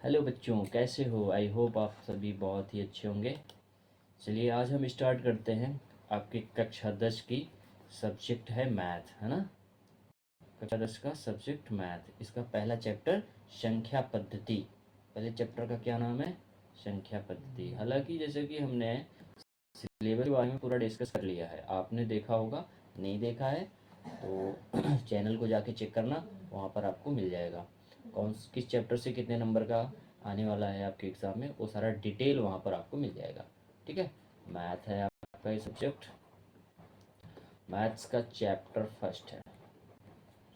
Hello बच्चों, कैसे हो? आई होप आप सभी बहुत ही अच्छे होंगे। चलिए आज हम स्टार्ट करते हैं। आपकी कक्षा 10 की सब्जेक्ट है मैथ, है ना। कक्षा 10 का सब्जेक्ट मैथ, इसका पहला चैप्टर संख्या पद्धति। पहले चैप्टर का क्या नाम है? संख्या पद्धति। हालांकि जैसे कि हमने सिलेबस के बारे में पूरा डिस्कस कर लिया है, आपने देखा होगा। नहीं देखा है तो चैनल को जाके चेक करना, वहाँ पर आपको मिल जाएगा कौन किस चैप्टर से कितने नंबर का आने वाला है आपके एग्ज़ाम में, वो सारा डिटेल वहाँ पर आपको मिल जाएगा। ठीक है, मैथ है आपका ये सब्जेक्ट। मैथ्स का चैप्टर फर्स्ट है।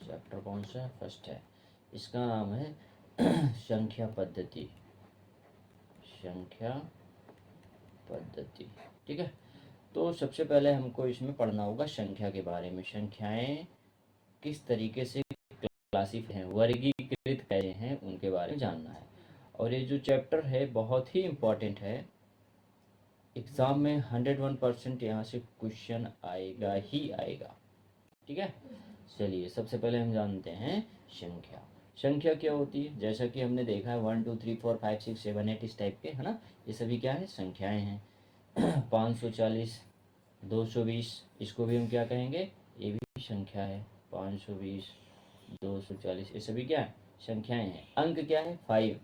चैप्टर कौन सा है? फर्स्ट है। इसका नाम है संख्या पद्धति। संख्या पद्धति। ठीक है, तो सबसे पहले हमको इसमें पढ़ना होगा संख्या के बारे में। संख्याएं किस तरीके से क्लासिफाई हैं, वर्गीकृत कैसे हैं, उनके बारे में जानना है। और ये जो चैप्टर है बहुत ही इम्पोर्टेंट है। एग्ज़ाम में 101% यहाँ से क्वेश्चन आएगा ही आएगा। ठीक है, चलिए सबसे पहले हम जानते हैं संख्या। संख्या क्या होती है? जैसा कि हमने देखा है 1 2 3 4 5 6 7 8 इस टाइप के, है ना। ये सभी क्या है? संख्याएं हैं। 540, 220, इसको भी हम क्या कहेंगे? ये भी संख्या है। 520, 240, ये सभी क्या है? संख्याएं हैं। अंक क्या है? 5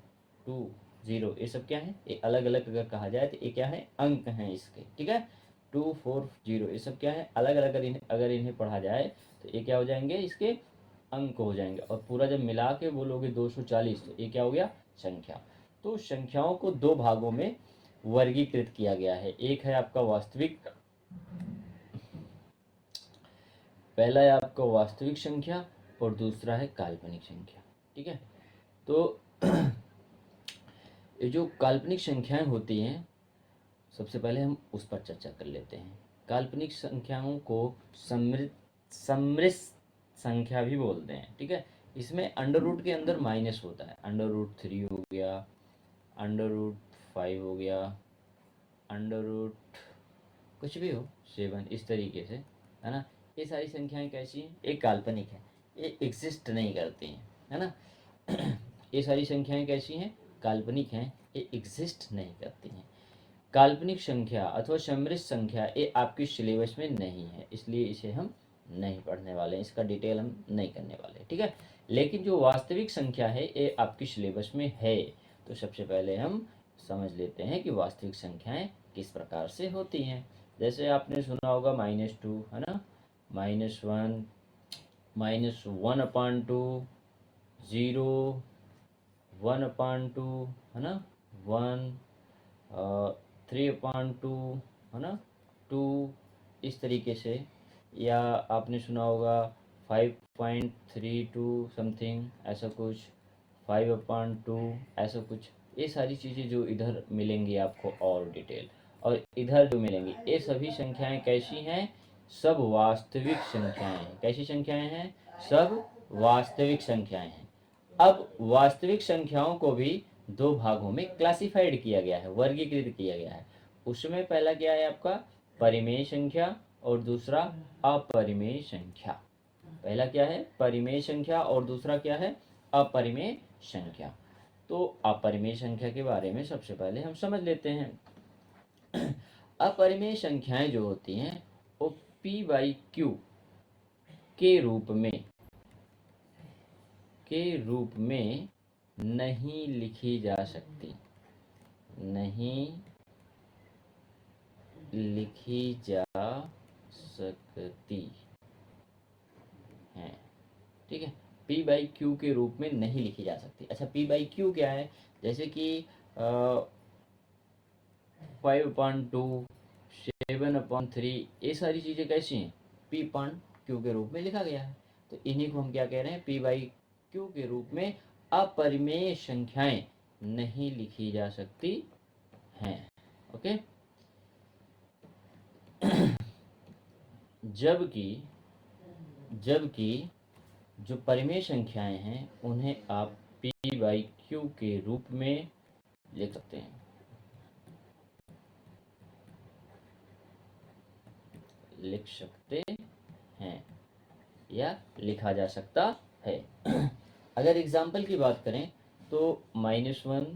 2 0, ये सब क्या है? ये अलग अलग अगर कहा जाए तो ये क्या है? अंक हैं इसके। ठीक है, 2 4 0, ये सब क्या है? अलग अलग अगर इन्हें पढ़ा जाए तो ये क्या हो जाएंगे? इसके अंक हो जाएंगे। और पूरा जब मिला के बोलोगे 240 तो ये क्या हो गया? संख्या। तो संख्याओं को दो भागों में वर्गीकृत किया गया है। एक है आपका वास्तविक, पहला है आपका वास्तविक संख्या और दूसरा है काल्पनिक संख्या। ठीक है, तो ये जो काल्पनिक संख्याएं होती हैं, सबसे पहले हम उस पर चर्चा कर लेते हैं। काल्पनिक संख्याओं को सम्मिश्र संख्या भी बोलते हैं। ठीक है, इसमें अंडर रूट के अंदर माइनस होता है। अंडर रूट 3 हो गया, अंडर रूट 5 हो गया, अंडर रूट कुछ भी हो 7, इस तरीके से, है ना। ये सारी संख्याएं कैसी हैं? एक काल्पनिक है, ये एग्जिस्ट नहीं करती हैं, है ना। ये सारी संख्याएं कैसी हैं? काल्पनिक हैं, ये एग्जिस्ट नहीं करती हैं। काल्पनिक संख्या अथवा सम्मिश्र संख्या ये आपके सिलेबस में नहीं है, इसलिए इसे हम नहीं पढ़ने वाले हैं, इसका डिटेल हम नहीं करने वाले। ठीक है, लेकिन जो वास्तविक संख्या है ये आपके सिलेबस में है। तो सबसे पहले हम समझ लेते हैं कि वास्तविक संख्याएं किस प्रकार से होती हैं। जैसे आपने सुना होगा -2, है ना, -1, -1/2, 0, 1/2, है ना, 1, 3/2, है ना, 2, इस तरीके से। या आपने सुना होगा 5.32 समथिंग, ऐसा कुछ, 5/2, ऐसा कुछ। ये सारी चीज़ें जो इधर मिलेंगी आपको और डिटेल, और इधर जो मिलेंगी, ये सभी संख्याएं कैसी हैं? सब वास्तविक संख्याएं हैं। कैसी संख्याएं हैं? सब वास्तविक संख्याएं हैं। अब वास्तविक संख्याओं को भी दो भागों में क्लासिफाइड किया गया है, वर्गीकृत किया गया है। उसमें पहला क्या है आपका? परिमेय संख्या, और दूसरा अपरिमेय संख्या। पहला क्या है? परिमेय संख्या, और दूसरा क्या है? अपरिमेय संख्या। तो अपरिमेय संख्या के बारे में सबसे पहले हम समझ लेते हैं। अपरिमेय संख्याएं जो होती हैं वो p/q के रूप में नहीं लिखी जा सकती, नहीं लिखी जा सकती हैं। ठीक है, p/q के रूप में नहीं लिखी जा सकती। अच्छा, p/q क्या है? जैसे कि 5/2, 7/3, ये सारी चीज़ें कैसी हैं? p/q के रूप में लिखा गया है। तो इन्हीं को हम क्या कह रहे हैं? p/q के रूप में अपरिमेय संख्याएं नहीं लिखी जा सकती हैं। ओके, जबकि जो परिमेय संख्याएं हैं उन्हें आप p/q के रूप में लिख सकते हैं, लिख सकते हैं, या लिखा जा सकता है। अगर एग्जाम्पल की बात करें तो -1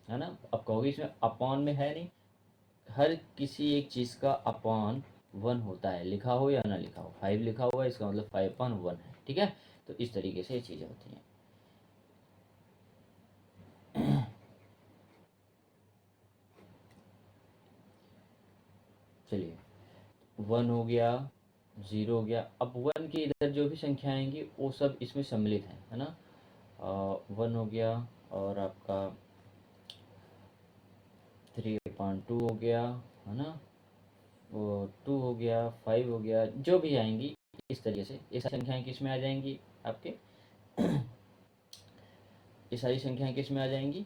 है ना। अब कहोगे इसमें अपॉन में है नहीं, हर किसी एक चीज़ का अपॉन 1 होता है, लिखा हो या ना लिखा हो। 5 लिखा हुआ है, इसका मतलब 5/1 है, ठीक है। तो इस तरीके से ये चीज़ें होती हैं। चलिए, 1 हो गया, 0 हो गया। अब 1 के इधर जो भी संख्या आएंगी वो सब इसमें सम्मिलित हैं, है ना। 1 हो गया, और आपका 3/2 हो गया, है ना। वो 2 हो गया, 5 हो गया, जो भी आएंगी इस तरीके से ये सारी संख्याएं किस में आ जाएंगी आपके ये सारी संख्याएं किस में आ जाएंगी,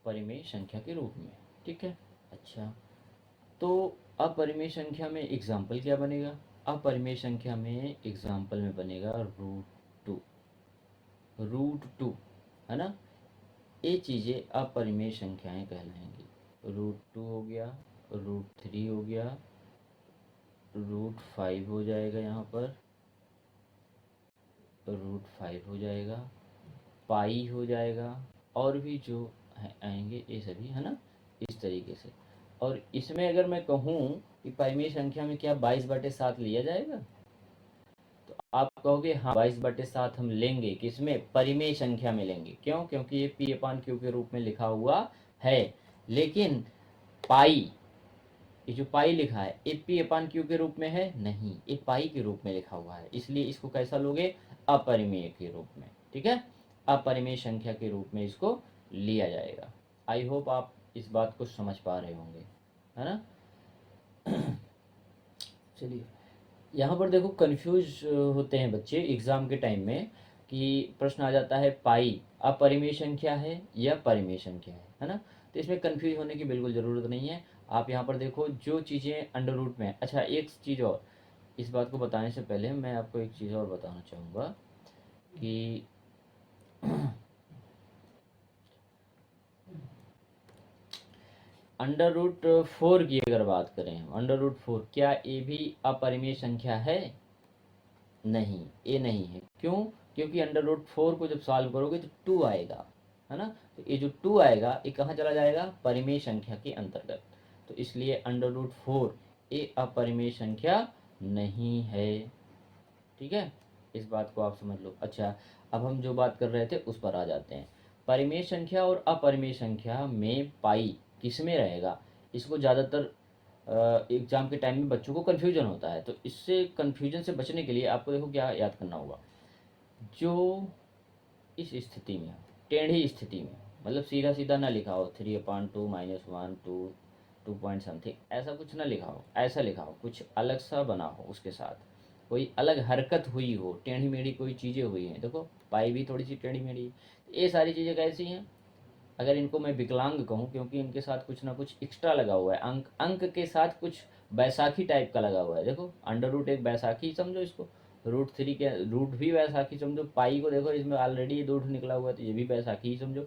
परिमेय संख्या के रूप में, ठीक है। अच्छा, तो अपरिमेय संख्या में एग्जाम्पल क्या बनेगा। अपरिमेय संख्या में एग्जाम्पल में बनेगा √2, √2, है ना। ये चीज़ें अपरिमेय संख्याएं कहलाएंगी। √2 हो गया, √3 हो गया, √5 हो जाएगा, यहाँ पर √5 हो जाएगा, पाई हो जाएगा, और भी जो आएंगे ये सभी, है ना, इस तरीके से। और इसमें अगर मैं कहूँ कि परिमेय संख्या में क्या 22/7 लिया जाएगा, तो आप कहोगे हाँ 22/7 हम लेंगे, किसमें, परिमेय संख्या में लेंगे। क्यों, क्योंकि ये P/Q के रूप में लिखा हुआ है। लेकिन पाई, ये जो पाई लिखा है ये P/Q के रूप में है नहीं, ये पाई के रूप में लिखा हुआ है, इसलिए इसको कैसा लोगे, अपरिमेय के रूप में, ठीक है। अपरिमेय संख्या के रूप में इसको लिया जाएगा। आई होप आप इस बात को समझ पा रहे होंगे, है ना। चलिए, यहाँ पर देखो कंफ्यूज होते हैं बच्चे एग्ज़ाम के टाइम में, कि प्रश्न आ जाता है पाई अपरिमेय संख्या है या परिमेय संख्या है ना। तो इसमें कंफ्यूज होने की बिल्कुल ज़रूरत नहीं है। आप यहाँ पर देखो जो चीज़ें अंडर रूट में है। अच्छा, एक चीज़ और, इस बात को बताने से पहले मैं आपको एक चीज़ और बताना चाहूँगा कि √4 की अगर बात करें, √4 क्या ये भी अपरिमेय संख्या है, नहीं, ये नहीं है। क्यों, क्योंकि √4 को जब सॉल्व करोगे तो 2 आएगा, है ना। तो ये जो 2 आएगा ये कहाँ चला जाएगा, परिमेय संख्या के अंतर्गत। तो इसलिए √4 ये अपरिमेय संख्या नहीं है, ठीक है। इस बात को आप समझ लो। अच्छा, अब हम जो बात कर रहे थे उस पर आ जाते हैं। परिमेय संख्या और अपरिमेय संख्या में पाई किस में रहेगा, इसको ज़्यादातर एग्जाम के टाइम में बच्चों को कन्फ्यूजन होता है। तो इससे कन्फ्यूजन से बचने के लिए आपको देखो क्या याद करना होगा। जो इस स्थिति में, टेढ़ी स्थिति में, मतलब सीधा सीधा ना लिखा हो 3/2 -1 2 2 पॉइंट समथिंग, ऐसा कुछ ना लिखा हो, ऐसा लिखा हो, कुछ अलग सा बना हो, उसके साथ कोई अलग हरकत हुई हो, टेढ़ी मेढ़ी कोई चीज़ें हुई हैं। देखो पाई भी थोड़ी सी टेढ़ी मेढ़ी, ये सारी चीज़ें कैसी हैं, अगर इनको मैं विकलांग कहूँ, क्योंकि इनके साथ कुछ ना कुछ एक्स्ट्रा लगा हुआ है, अंक अंक के साथ कुछ बैसाखी टाइप का लगा हुआ है। देखो √, एक बैसाखी समझो इसको, √3 के रूट भी बैसाखी समझो, पाई को देखो इसमें ऑलरेडी रूट निकला हुआ है, तो ये भी बैसाखी ही समझो।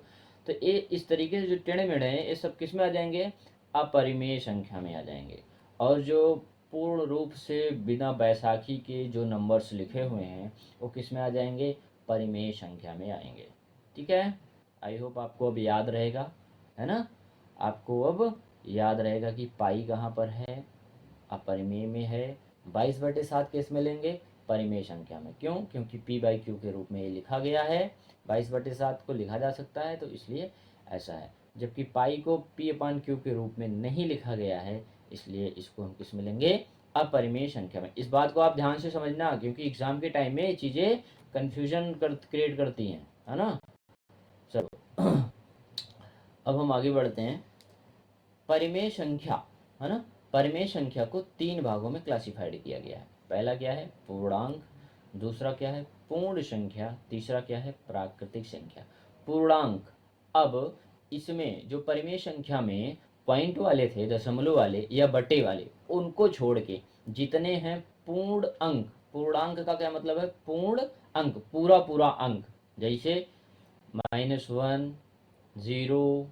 तो ये इस तरीके से जो टेढ़े मेढ़े हैं ये सब किस में आ जाएंगे, अपरिमेय संख्या में आ जाएंगे। और जो पूर्ण रूप से बिना बैसाखी के जो नंबर्स लिखे हुए हैं वो किस में आ जाएंगे, परिमेय संख्या में आएंगे, ठीक है। आई होप आपको अब याद रहेगा, है ना। आपको अब याद रहेगा कि पाई कहाँ पर है, अपरिमेय में है। 22/7 किस में लेंगे, परिमेय संख्या में। क्यों, क्योंकि P/Q के रूप में ये लिखा गया है, 22/7 को लिखा जा सकता है, तो इसलिए ऐसा है। जबकि पाई को P/Q के रूप में नहीं लिखा गया है, इसलिए इसको हम किस में लेंगे, अपरिमेय संख्या में। इस बात को आप ध्यान से समझना, क्योंकि एग्जाम के टाइम में ये चीज़ें कन्फ्यूजन क्रिएट करती हैं, है ना। चलो, अब हम आगे बढ़ते हैं। परिमेय संख्या, है ना, परिमेय संख्या को 3 भागों में क्लासिफाइड किया गया है। पहला क्या है, पूर्णांक, दूसरा क्या है, पूर्ण संख्या, तीसरा क्या है, प्राकृतिक संख्या। पूर्णांक, अब इसमें जो परिमेय संख्या में पॉइंट वाले थे, दशमलव वाले या बटे वाले, उनको छोड़ के जितने हैं पूर्ण अंक, पूर्णांक का क्या मतलब है, पूर्ण अंक, पूरा पूरा अंक, जैसे -1 0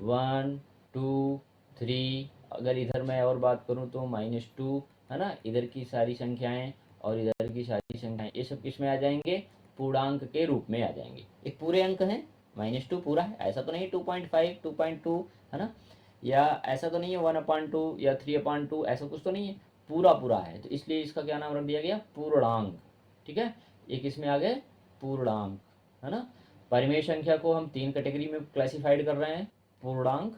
1 2 3, अगर इधर मैं और बात करूँ तो -2, है ना। इधर की सारी संख्याएं और इधर की सारी संख्याएं, ये सब किस में आ जाएंगे, पूर्णांक के रूप में आ जाएंगे। ये पूरे अंक हैं, -2 पूरा है, ऐसा तो नहीं 2.5 2.2 है ना, या ऐसा तो नहीं है 1/2 या 3/2, ऐसा कुछ तो नहीं है, पूरा पूरा है, तो इसलिए इसका क्या नाम रख दिया गया, पूर्णांक। ठीक है, एक इसमें आ गए पूर्णांक, है ना। परिमेय संख्या को हम 3 कैटेगरी में क्लासिफाइड कर रहे हैं, पूर्णांक,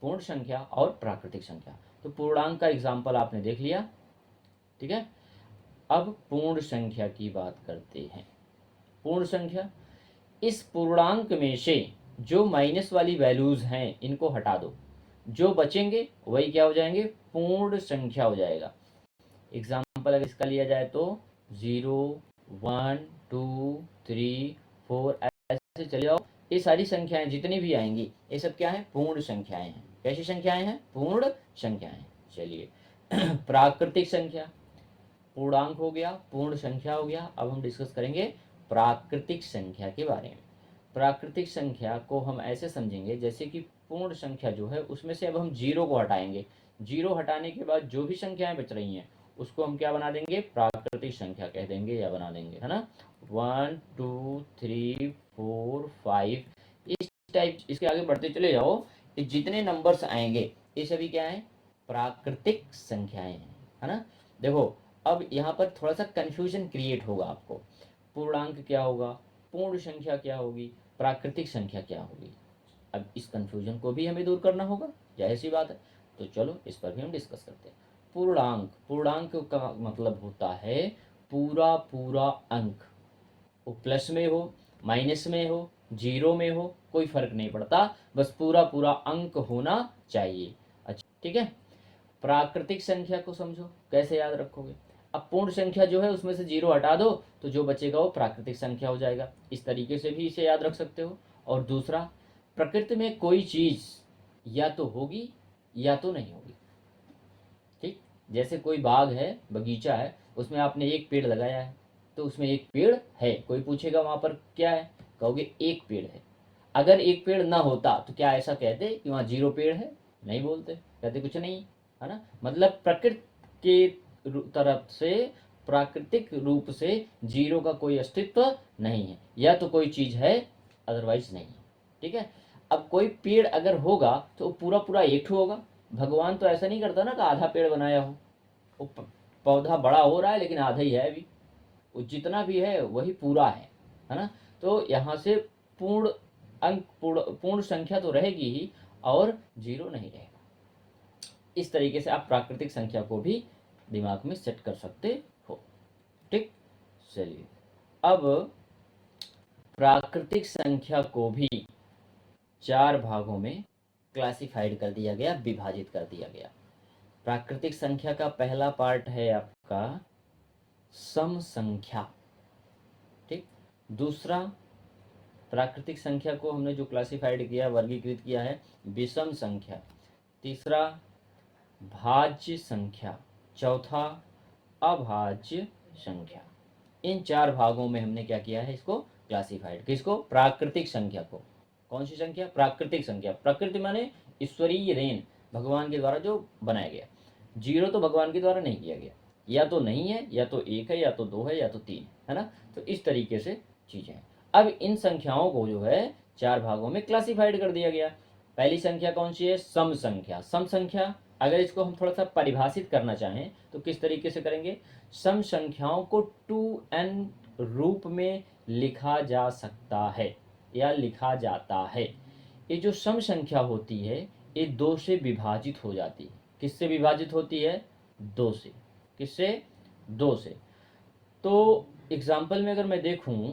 पूर्ण संख्या और प्राकृतिक संख्या। तो पूर्णांक का एग्जाम्पल आपने देख लिया। ठीक है, अब पूर्ण संख्या की बात करते हैं। पूर्ण संख्या, इस पूर्णांक में से जो माइनस वाली वैल्यूज हैं इनको हटा दो, जो बचेंगे वही क्या हो जाएंगे, पूर्ण संख्या हो जाएगा। एग्जाम्पल अगर इसका लिया जाए तो 0 1 2 3 4 ऐसे चले जाओ, ये सारी संख्याएं जितनी भी आएंगी ये सब क्या है, पूर्ण संख्याएं हैं। कैसी संख्याएं हैं, पूर्ण संख्याएं। चलिए प्राकृतिक संख्या, पूर्णांक हो गया, पूर्ण संख्या हो गया। अब हम डिस्कस करेंगे प्राकृतिक संख्या के बारे में। प्राकृतिक संख्या को हम ऐसे समझेंगे जैसे कि पूर्ण संख्या जो है उसमें से अब हम जीरो को हटाएंगे, जीरो हटाने के बाद जो भी संख्याएं बच रही हैं उसको हम क्या बना देंगे, प्राकृतिक संख्या कह देंगे या बना देंगे, है ना। 1 2 3 4 5 इस टाइप, इसके आगे बढ़ते चले जाओ, ये जितने नंबर्स आएंगे ये सभी क्या है, प्राकृतिक संख्याएं हैं, है ना। देखो अब यहाँ पर थोड़ा सा कन्फ्यूजन क्रिएट होगा आपको, पूर्णांक क्या होगा, पूर्ण संख्या क्या होगी, प्राकृतिक संख्या क्या होगी। अब इस कन्फ्यूजन को भी हमें दूर करना होगा, जाहिर सी बात है। तो चलो इस पर भी हम डिस्कस करते हैं। पूर्णांक, पूर्णांक का मतलब होता है पूरा पूरा अंक, वो प्लस में हो, माइनस में हो, जीरो में हो, कोई फर्क नहीं पड़ता, बस पूरा पूरा अंक होना चाहिए। अच्छा ठीक है, प्राकृतिक संख्या को समझो कैसे याद रखोगे। अब पूर्ण संख्या जो है उसमें से जीरो हटा दो तो जो बचेगा वो प्राकृतिक संख्या हो जाएगा, इस तरीके से भी इसे याद रख सकते हो। और दूसरा, प्रकृति में कोई चीज या तो होगी या तो नहीं होगी। ठीक, जैसे कोई बाग है, बगीचा है, उसमें आपने एक पेड़ लगाया है तो उसमें एक पेड़ है, कोई पूछेगा वहां पर क्या है, कहोगे एक पेड़ है। अगर एक पेड़ ना होता तो क्या ऐसा कहते कि वहां जीरो पेड़ है, नहीं बोलते, कहते कुछ नहीं, है ना। मतलब प्रकृति के तरफ से, प्राकृतिक रूप से जीरो का कोई अस्तित्व नहीं है, या तो कोई चीज है अदरवाइज नहीं है। ठीक है, अब कोई पेड़ अगर होगा तो पूरा पूरा एक ठो होगा, भगवान तो ऐसा नहीं करता ना कि आधा पेड़ बनाया हो, वो पौधा बड़ा हो रहा है लेकिन आधा ही है अभी, वो जितना भी है वही पूरा है ना। तो यहाँ से पूर्ण अंक, पूर्ण संख्या तो रहेगी ही और जीरो नहीं रहेगा। इस तरीके से आप प्राकृतिक संख्या को भी दिमाग में सेट कर सकते हो। ठीक, चलिए अब प्राकृतिक संख्या को भी 4 भागों में क्लासिफाइड कर दिया गया, विभाजित कर दिया गया। प्राकृतिक संख्या का पहला पार्ट है आपका सम संख्या। ठीक, दूसरा, प्राकृतिक संख्या को हमने जो क्लासिफाइड किया, वर्गीकृत किया है, विषम संख्या। तीसरा, भाज्य संख्या। चौथा, अभाज्य संख्या। इन 4 भागों में हमने क्या किया है, इसको क्लासिफाइड, किसको, प्राकृतिक संख्या को। कौन सी संख्या, प्राकृतिक संख्या। प्रकृति माने ईश्वरीय देन, भगवान के द्वारा जो बनाया गया। जीरो तो भगवान के द्वारा नहीं किया गया, या तो नहीं है, या तो एक है, या तो दो है, या तो तीन है ना। तो इस तरीके से चीजें हैं। अब इन संख्याओं को जो है 4 भागों में क्लासिफाइड कर दिया गया। पहली संख्या कौन सी है, सम संख्या। सम संख्या, अगर इसको हम थोड़ा सा परिभाषित करना चाहें तो किस तरीके से करेंगे, सम संख्याओं को 2n रूप में लिखा जा सकता है या लिखा जाता है। ये जो सम संख्या होती है ये 2 से विभाजित हो जाती है। किससे विभाजित होती है, 2 से। किससे, 2 से। तो एग्जाम्पल में अगर मैं देखूं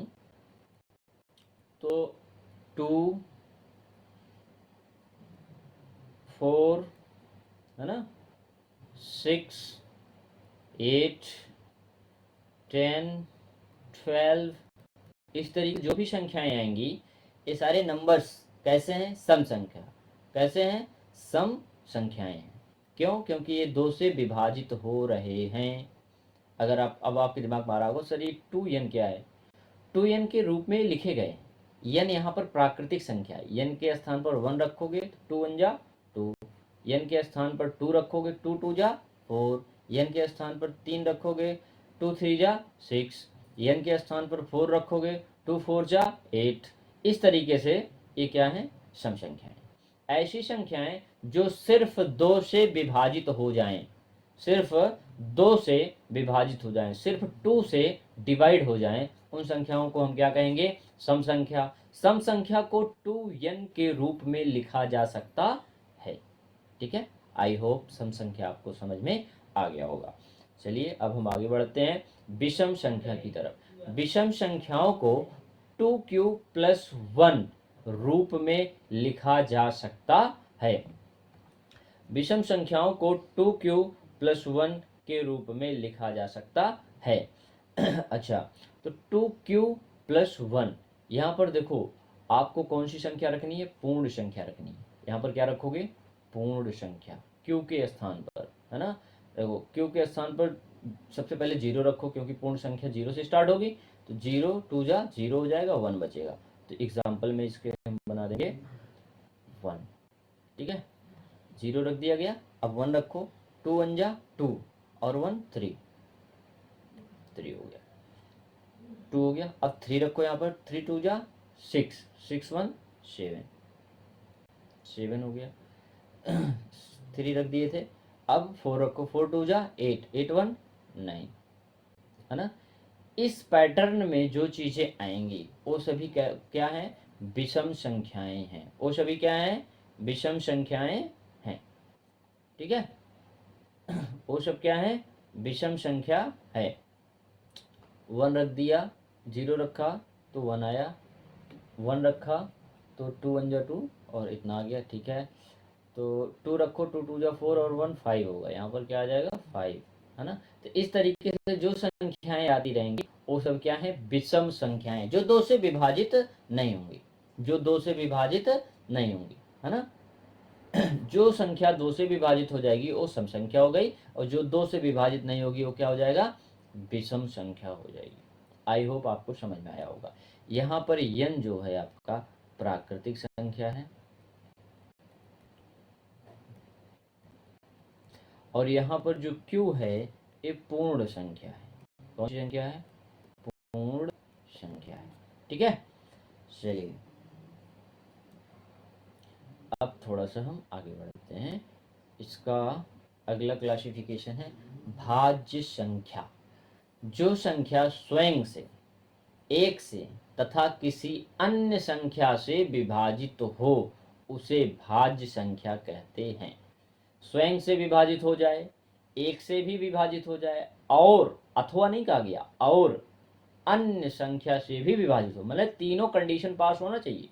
तो 2 4 है ना, 6 8 10 12, इस तरीके जो भी संख्याएं आएंगी ये सारे नंबर्स कैसे हैं, सम संख्या। कैसे हैं, सम संख्याएं हैं। क्यों, क्योंकि ये 2 से विभाजित हो रहे हैं। अगर आप, अब आपके दिमाग में आ रहा होगा सर ये 2n क्या है, 2n के रूप में लिखे गए। n यहाँ पर प्राकृतिक संख्या है, n के स्थान पर 1 रखोगे तो 2 1 जा 2, n के स्थान पर 2 रखोगे 2 2 जा 4, n के स्थान पर 3 रखोगे 2 3 जा 6, n के स्थान पर 4 रखोगे 2 4 जा 8। इस तरीके से ये क्या है, सम संख्याएं। ऐसी संख्याएं जो सिर्फ 2 से विभाजित हो जाएं, सिर्फ 2 से विभाजित हो जाएं, सिर्फ 2 से डिवाइड हो जाएं, उन संख्याओं को हम क्या कहेंगे, सम संख्या। सम संख्या को 2n के रूप में लिखा जा सकता है। ठीक है, आई होप सम संख्या आपको समझ में आ गया होगा। चलिए अब हम आगे बढ़ते हैं विषम संख्या की तरफ। विषम संख्याओं को 2q + 1 रूप में लिखा जा सकता है। विषम संख्याओं को 2q + 1 के रूप में लिखा जा सकता है। अच्छा, तो 2q + 1, यहाँ पर देखो आपको कौन सी संख्या रखनी है, पूर्ण संख्या रखनी है। यहाँ पर क्या रखोगे, पूर्ण संख्या, q के स्थान पर, है ना। देखो q के स्थान पर सबसे पहले 0 रखो, क्योंकि पूर्ण संख्या 0 से स्टार्ट होगी। तो 0 2 जा 0 हो जाएगा, 1 बचेगा। तो एग्जाम्पल में इसके हम बना देंगे 1। ठीक है, 0 रख दिया गया, अब 1 रखो, 2 1 जा 2 और 1 3, 3 हो गया, 2 हो गया। अब 3 रखो यहाँ पर, 3 2 जा 6, 6 1 7, 7 हो गया। 3 रख दिए थे, अब 4 रखो, 4 2 जा 8, 8 1 9, है ना। इस पैटर्न में जो चीजें आएंगी वो सभी क्या है, विषम संख्याएं हैं। वो सभी क्या है, विषम संख्याएं हैं। ठीक है, वो सब क्या है, विषम संख्या है। 1 रख दिया, 0 रखा तो 1 आया, 1 रखा तो 2 1 जा 2 और इतना आ गया। ठीक है, तो 2 रखो, 2 2 जा 4 और 1 5 होगा, यहाँ पर क्या आ जाएगा 5, है ना। तो इस तरीके से जो संख्याएं आती रहेंगी वो सब क्या है, विषम संख्याएं, जो 2 से विभाजित नहीं होंगी, जो 2 से विभाजित नहीं होंगी, है ना। जो संख्या 2 से विभाजित हो जाएगी वो सम संख्या हो गई, और जो 2 से विभाजित नहीं होगी वो क्या हो जाएगा, विषम संख्या हो जाएगी। आई होप आपको समझ में आया होगा। यहाँ पर n जो है आपका प्राकृतिक संख्या है, और यहाँ पर जो q है ये पूर्ण संख्या है। कौन सी संख्या है, पूर्ण संख्या है। ठीक है, चलिए अब थोड़ा सा हम आगे बढ़ते हैं। इसका अगला क्लासिफिकेशन है भाज्य संख्या। जो संख्या स्वयं से, एक से तथा किसी अन्य संख्या से विभाजित हो उसे भाज्य संख्या कहते हैं। स्वयं से विभाजित हो जाए, एक से भी विभाजित हो जाए, और अथवा नहीं कहा गया, और अन्य संख्या से भी विभाजित हो, मतलब तीनों कंडीशन पास होना चाहिए।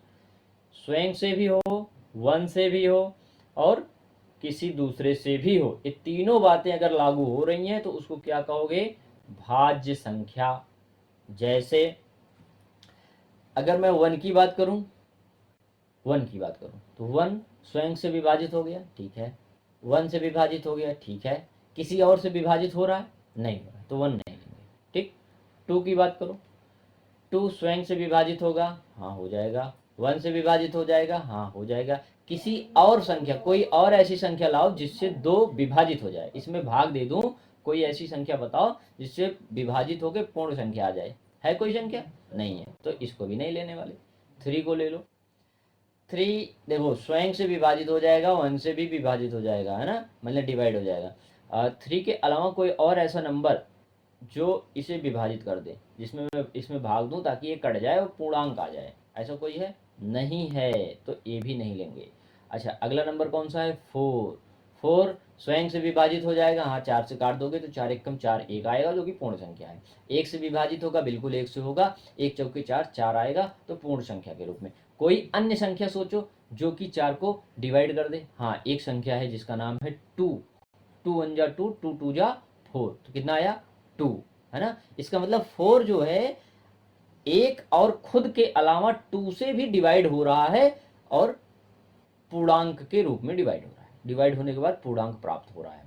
स्वयं से भी हो, 1 से भी हो, और किसी दूसरे से भी हो। ये तीनों बातें अगर लागू हो रही हैं तो उसको क्या कहोगे, भाज्य संख्या। जैसे अगर मैं 1 की बात करूं, 1 की बात करूं तो 1 स्वयं से विभाजित हो गया, ठीक है। 1 से विभाजित हो गया, ठीक है। किसी और से विभाजित हो रहा है, नहीं हो रहा, तो 1 नहीं लेंगे। ठीक, 2 की बात करो, 2 स्वयं से विभाजित होगा, हाँ हो जाएगा। 1 से विभाजित हो जाएगा, हाँ हो जाएगा। किसी और संख्या, कोई और ऐसी संख्या लाओ जिससे 2 विभाजित हो जाए, इसमें भाग दे दूं, कोई ऐसी संख्या बताओ जिससे विभाजित होकर पूर्ण संख्या आ जाए। है कोई संख्या, नहीं है, तो इसको भी नहीं लेने वाले। 3 को ले लो, 3 देखो स्वयं से विभाजित हो जाएगा, 1 से भी विभाजित हो जाएगा, है ना, मतलब डिवाइड हो जाएगा। 3 के अलावा कोई और ऐसा नंबर जो इसे विभाजित कर दे, जिसमें मैं इसमें भाग दूं ताकि ये कट जाए और पूर्णांक आ जाए, ऐसा कोई है, नहीं है, तो ये भी नहीं लेंगे। अच्छा, अगला नंबर कौन सा है, 4। 4 स्वयं से विभाजित हो जाएगा, हाँ 4 से काट दोगे तो 4 एकम 4, 1 आएगा जो कि पूर्ण संख्या है। 1 से विभाजित होगा, बिल्कुल 1 से होगा, 1 चौके 4, 4 आएगा तो पूर्ण संख्या के रूप में। कोई अन्य संख्या सोचो जो कि 4 को डिवाइड कर दे। हाँ, एक संख्या है जिसका नाम है 2। 2 1 जा 2, 2 2 जा 4, तो कितना आया 2, है ना। इसका मतलब 4 जो है एक और खुद के अलावा 2 से भी डिवाइड हो रहा है, और पूर्णांक के रूप में डिवाइड हो रहा है। डिवाइड होने के बाद पूर्णांक प्राप्त हो रहा है।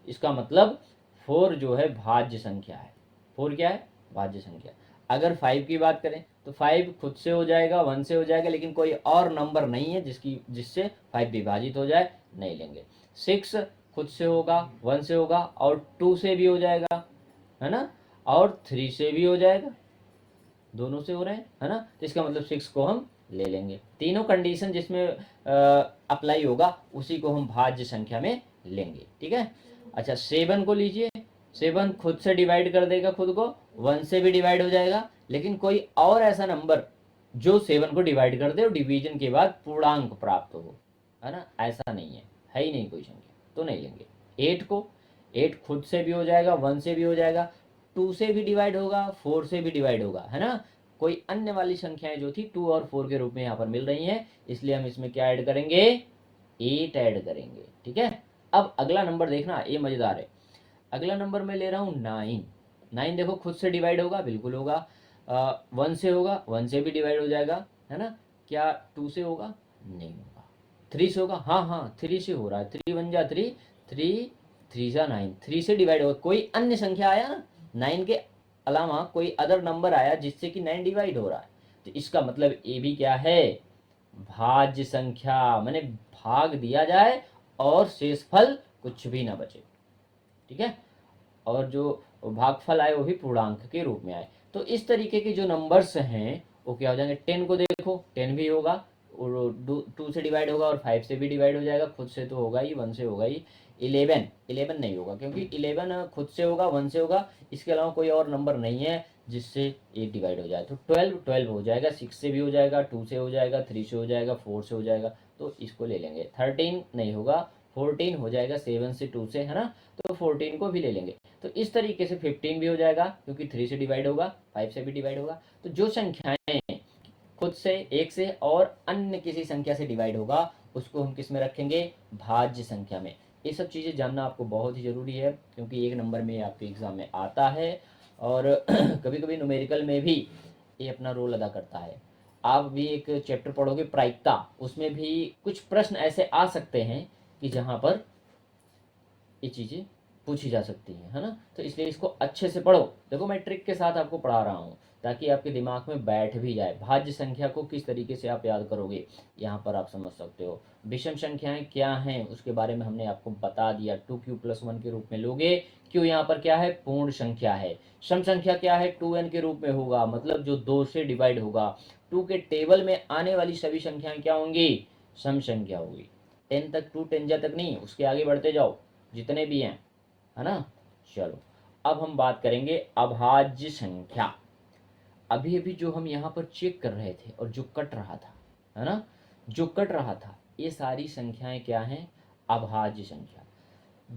इसका मतलब 4 जो है भाज्य संख्या है। 4 क्या है, भाज्य संख्या। अगर 5 की बात करें तो 5 खुद से हो जाएगा, 1 से हो जाएगा, लेकिन कोई और नंबर नहीं है जिससे 5 विभाजित हो जाए, नहीं लेंगे। 6 खुद से होगा, 1 से होगा, और 2 से भी हो जाएगा, है ना, और 3 से भी हो जाएगा, दोनों से हो रहे हैं, है ना। तो इसका मतलब 6 को हम ले लेंगे। तीनों कंडीशन जिसमें अप्लाई होगा उसी को हम भाज्य संख्या में लेंगे। ठीक है। अच्छा 7 को लीजिए, 7 खुद से डिवाइड कर देगा खुद को, 1 से भी डिवाइड हो जाएगा, लेकिन कोई और ऐसा नंबर जो 7 को डिवाइड कर दे और डिवीजन के बाद पूर्णांक प्राप्त हो, है ना, ऐसा नहीं है ही नहीं कोई संख्या, तो नहीं लेंगे। 8 को, 8 खुद से भी हो जाएगा, 1 से भी हो जाएगा, 2 से भी डिवाइड होगा, 4 से भी डिवाइड होगा, है ना। कोई अन्य वाली संख्याएं जो थी 2 और 4 के रूप में यहाँ पर मिल रही हैं, इसलिए हम इसमें क्या ऐड करेंगे, 8 ऐड करेंगे। ठीक है। अब अगला नंबर देखना, ये मजेदार है। अगला नंबर मैं ले रहा हूँ 9। 9 देखो खुद से डिवाइड होगा, बिल्कुल होगा। 1 से होगा, 1 से भी डिवाइड हो जाएगा, है ना। क्या 2 से होगा, नहीं होगा। 3 से होगा, हाँ हाँ 3 से हो रहा है, 3 1 जा 3, 3 3 जा 9, 3 से डिवाइड होगा। कोई अन्य संख्या आया ना 9 के अलावा, कोई अदर नंबर आया जिससे कि 9 डिवाइड हो रहा है, तो इसका मतलब ये भी क्या है, भाज्य संख्या, मैंने भाग दिया जाए और शेषफल कुछ भी ना बचे। ठीक है। और जो भागफल आए वो भी पूर्णांक के रूप में आए। तो इस तरीके के जो नंबर्स हैं वो क्या हो जाएंगे। 10 को देखो, 10 भी होगा और 2 से डिवाइड होगा और 5 से भी डिवाइड हो जाएगा, खुद से तो होगा ही, 1 से होगा ही। 11 नहीं होगा, क्योंकि 11 खुद से होगा, 1 से होगा, इसके अलावा कोई और नंबर नहीं है जिससे ये डिवाइड हो जाए। तो 12 हो जाएगा, 6 से भी हो जाएगा, 2 से हो जाएगा, 3 से हो जाएगा, 4 से हो जाएगा, तो इसको ले लेंगे। 13 नहीं होगा, 14 हो जाएगा, 7 से 2 से, है ना, तो 14 को भी ले लेंगे। तो इस तरीके से 15 भी हो जाएगा, क्योंकि 3 से डिवाइड होगा, 5 से भी डिवाइड होगा। तो जो संख्याएं खुद से, एक से और अन्य किसी संख्या से डिवाइड होगा उसको हम किस में रखेंगे, भाज्य संख्या में। ये सब चीज़ें जानना आपको बहुत ही ज़रूरी है, क्योंकि एक नंबर में आपके एग्ज़ाम में आता है और कभी कभी न्यूमेरिकल में भी ये अपना रोल अदा करता है। आप भी एक चैप्टर पढ़ोगे प्रायिकता, उसमें भी कुछ प्रश्न ऐसे आ सकते हैं कि जहाँ पर ये चीज़ें पूछी जा सकती हैं, है ना। तो इसलिए इसको अच्छे से पढ़ो। देखो मैं ट्रिक के साथ आपको पढ़ा रहा हूँ ताकि आपके दिमाग में बैठ भी जाए। भाज्य संख्या को किस तरीके से आप याद करोगे, यहाँ पर आप समझ सकते हो। विषम संख्याएं क्या हैं उसके बारे में हमने आपको बता दिया, 2q+1 के रूप में लोगे। क्यों यहाँ पर क्या है, पूर्ण संख्या है। सम संख्या क्या है, 2n के रूप में होगा, मतलब जो 2 से डिवाइड होगा। 2 के टेबल में आने वाली सभी संख्याएं क्या होंगी, सम संख्या होगी। 10 तक, 2 10 तक नहीं, उसके आगे बढ़ते जाओ जितने भी हैं, है ना। चलो अब हम बात करेंगे अभाज्य संख्या। अभी अभी जो हम यहाँ पर चेक कर रहे थे और जो कट रहा था, है ना, जो कट रहा था, ये सारी संख्याएं क्या हैं, अभाज्य संख्या।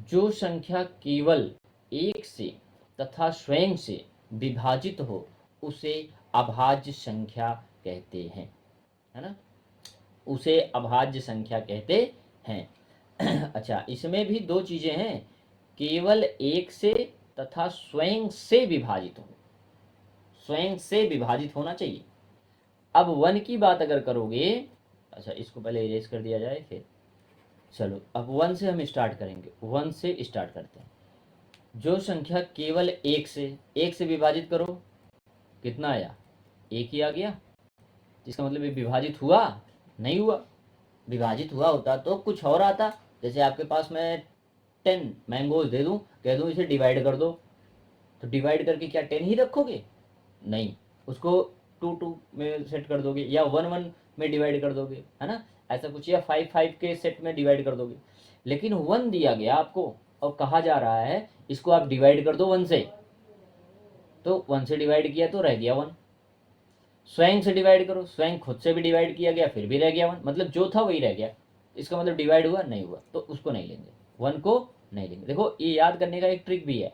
जो संख्या केवल एक से तथा स्वयं से विभाजित हो उसे अभाज्य संख्या कहते हैं, है ना, उसे अभाज्य संख्या कहते हैं। अच्छा इसमें भी दो चीजें हैं, केवल एक से तथा स्वयं से विभाजित हो, स्वयं से विभाजित होना चाहिए। अब 1 की बात अगर करोगे, अच्छा इसको पहले इरेज कर दिया जाए फिर, चलो अब 1 से हम स्टार्ट करेंगे। 1 से स्टार्ट करते हैं। जो संख्या केवल एक से विभाजित करो, कितना आया, एक ही आ गया। इसका मतलब ये विभाजित हुआ, नहीं हुआ। विभाजित हुआ होता तो कुछ और आता, जैसे आपके पास मैं 10 मैंगोज दे दूं, कह दूं इसे डिवाइड कर दो, तो डिवाइड करके क्या 10 ही रखोगे, नहीं, उसको 2 में सेट कर दोगे, या 1 में डिवाइड कर दोगे, है ना, ऐसा कुछ, या 5 के सेट में डिवाइड कर दोगे। लेकिन 1 दिया गया आपको और कहा जा रहा है इसको आप डिवाइड कर दो 1 से, तो 1 से डिवाइड किया तो रह गया 1। स्वयं से डिवाइड करो, स्वयं खुद से भी डिवाइड किया गया फिर भी रह गया 1, मतलब जो था वही रह गया। इसका मतलब डिवाइड हुआ, नहीं हुआ, तो उसको नहीं लेंगे, 1 को नहीं लेंगे। देखो ये याद करने का एक ट्रिक भी है,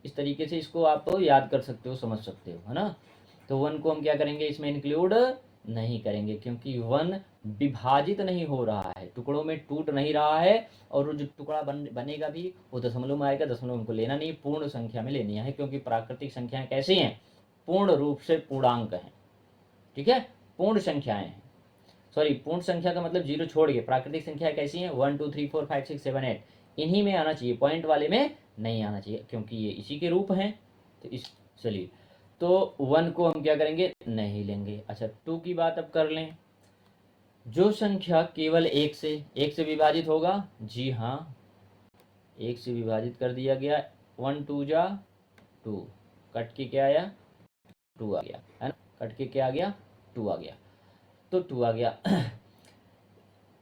इस तरीके से इसको आप तो याद कर सकते हो, समझ सकते हो, है ना। तो 1 को हम क्या करेंगे, इसमें इंक्लूड नहीं करेंगे, क्योंकि 1 विभाजित नहीं हो रहा है, टुकड़ों में टूट नहीं रहा है, और वो जो टुकड़ा बनेगा भी वो दशमलव में आएगा, दशमलव हमको लेना नहीं, पूर्ण संख्या में लेनी है, क्योंकि प्राकृतिक संख्याएं कैसी हैं, पूर्ण रूप से पूर्णांक हैं। ठीक है, पूर्ण संख्याएं हैं, सॉरी पूर्ण संख्या का मतलब जीरो छोड़ के, प्राकृतिक संख्या कैसी है, 1 2 3 4 5 6 7 8, इन्हीं में आना चाहिए, पॉइंट वाले में नहीं आना चाहिए, क्योंकि ये इसी के रूप हैं। तो इस, चलिए, तो 1 को हम क्या करेंगे, नहीं लेंगे। अच्छा 2 की बात अब कर लें। जो संख्या केवल एक से विभाजित होगा, जी हाँ, एक से विभाजित कर दिया गया, 1 2 जा 2, कट के क्या आया, 2 आ गया, है ना, कट के क्या आ गया, 2 आ गया। तो 2 आ गया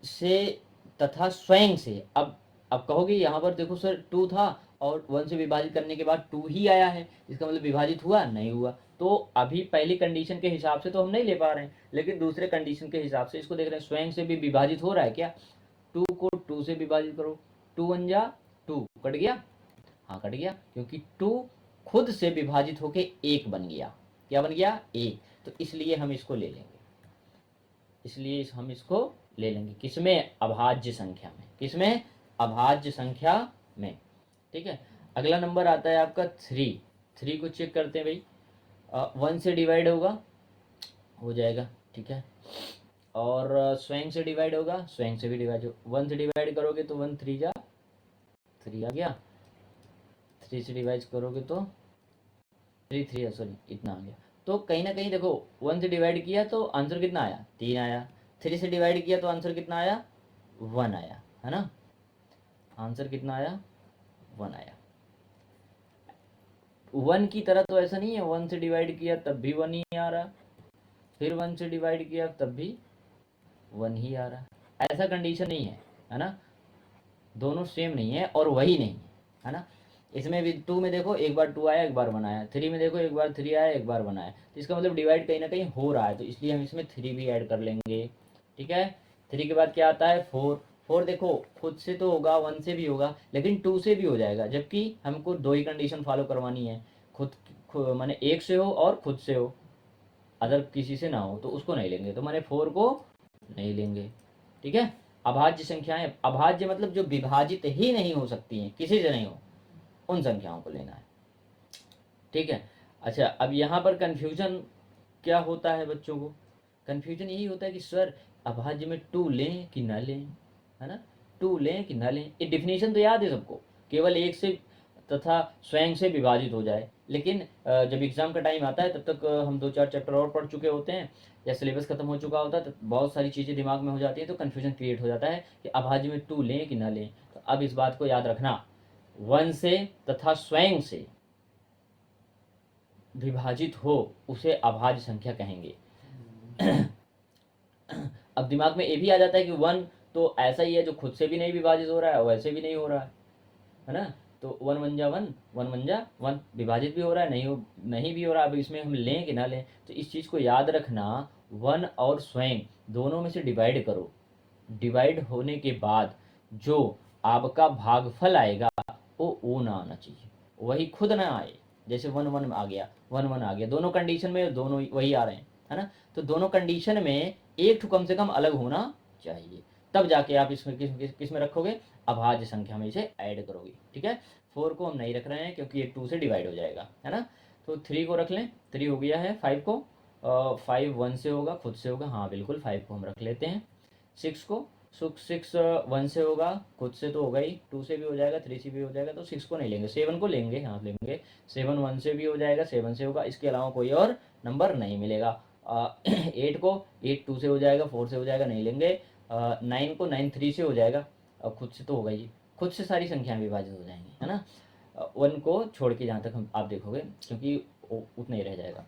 से तथा स्वयं से। अब कहोगे यहाँ पर देखो सर 2 था और 1 से विभाजित करने के बाद 2 ही आया है, इसका मतलब विभाजित हुआ नहीं हुआ। तो अभी पहली कंडीशन के हिसाब से तो हम नहीं ले पा रहे हैं, लेकिन दूसरे कंडीशन के हिसाब से इसको देख रहे हैं, स्वयं से भी विभाजित हो रहा है क्या। 2 को 2 से विभाजित करो, 2 1 जा 2, कट गया, हाँ कट गया, क्योंकि 2 खुद से विभाजित होके 1 बन गया। क्या बन गया, 1। तो इसलिए हम इसको ले लेंगे, इसलिए हम इसको ले लेंगे किसमें, अभाज्य संख्या में। किसमें, अभाज्य संख्या में। ठीक है, अगला नंबर आता है आपका 3। 3 को चेक करते हैं भाई। 1 से डिवाइड होगा, हो जाएगा, ठीक है। और स्वयं से डिवाइड होगा, स्वयं से भी डिवाइड हो, 1 से डिवाइड करोगे तो 1 3 जा 3 आ गया, 3 से डिवाइड करोगे तो 3 3 सॉरी इतना आ गया। तो कहीं ना कहीं देखो 1 से डिवाइड किया तो आंसर कितना आया, 3 आया। 3 से डिवाइड किया तो आंसर कितना आया, 1 आया, है ना। आंसर कितना आया, 1 आया। 1 की तरह तो ऐसा नहीं है 1 से डिवाइड किया तब भी 1 ही आ रहा, फिर 1 से डिवाइड किया तब भी 1 ही आ रहा, ऐसा कंडीशन नहीं है ना। दोनों सेम नहीं है और वही नहीं है ना। इसमें भी 2 में देखो एक बार 2 आया एक बार 1 आया, 3 में देखो एक बार 3 आया एक बार 1 आया, तो इसका मतलब डिवाइड कहीं ना कहीं हो रहा है, तो इसलिए हम इसमें 3 भी ऐड कर लेंगे। ठीक है, 3 के बाद क्या आता है 4। 4 देखो खुद से तो होगा, 1 से भी होगा, लेकिन 2 से भी हो जाएगा, जबकि हमको 2 ही कंडीशन फॉलो करवानी है, माने एक से हो और खुद से हो, अदर किसी से ना हो तो उसको नहीं लेंगे, तो माने 4 को नहीं लेंगे। ठीक है, अभाज्य संख्याएं, अभाज्य मतलब जो विभाजित ही नहीं हो सकती हैं, किसी से नहीं हो, उन संख्याओं को लेना है। ठीक है, अच्छा अब यहाँ पर कंफ्यूजन क्या होता है बच्चों को, कंफ्यूजन यही होता है कि सर अभाज्य में 2 लें कि ना लें, है ना, 2 लें कि ना लें। ये डिफिनेशन तो याद है सबको, केवल एक से तथा स्वयं से विभाजित हो जाए, लेकिन जब एग्जाम का टाइम आता है तब तक हम 2 4 चैप्टर और पढ़ चुके होते हैं या सिलेबस खत्म हो चुका होता है, तो बहुत सारी चीज़ें दिमाग में हो जाती हैं, तो कन्फ्यूजन क्रिएट हो जाता है कि अभाज्य में 2 लें कि ना लें। तो अब इस बात को याद रखना, 1 से तथा स्वयं से विभाजित हो उसे अभाज्य संख्या कहेंगे। अब दिमाग में ये भी आ जाता है कि 1 तो ऐसा ही है जो खुद से भी नहीं विभाजित हो रहा है, वैसे भी नहीं हो रहा है ना। तो 1 1 जा 1, 1 1 जा 1, विभाजित भी हो रहा है, नहीं भी हो रहा है। अब इसमें हम लें कि ना लें, तो इस चीज़ को याद रखना, 1 और स्वयं दोनों में से डिवाइड करो, डिवाइड होने के बाद जो आपका भागफल आएगा वो ना आना चाहिए, वही खुद ना आए। जैसे 1 1 आ गया, 1 1 आ गया, दोनों कंडीशन में दोनों वही आ रहे हैं, है ना। तो दोनों कंडीशन में एक कम से कम अलग होना चाहिए, तब जाके आप इसमें किस में रखोगे, अभाज्य संख्या में इसे ऐड करोगे। ठीक है, 4 को हम नहीं रख रहे हैं क्योंकि ये 2 से डिवाइड हो जाएगा, है ना। तो 3 को रख लें, 3 हो गया है। 5 को 5 1 से होगा, खुद से होगा, हाँ बिल्कुल 5 को हम रख लेते हैं। 6 को 6 1 से होगा, खुद से तो होगा ही, 2 से भी हो जाएगा, 3 से भी हो जाएगा, तो 6 को नहीं लेंगे। 7 को लेंगे, हाँ लेंगे। 7 1 से भी हो जाएगा, 7 से होगा, इसके अलावा कोई और नंबर नहीं मिलेगा। 8 को 8 2 से हो जाएगा, 4 से हो जाएगा, नहीं लेंगे। 9 को 9 3 से हो जाएगा, अब खुद से तो होगा ही, खुद से सारी संख्याएं विभाजित हो जाएंगी, है ना। 1 को छोड़ के जहाँ तक हम आप देखोगे, क्योंकि उतना ही रह जाएगा।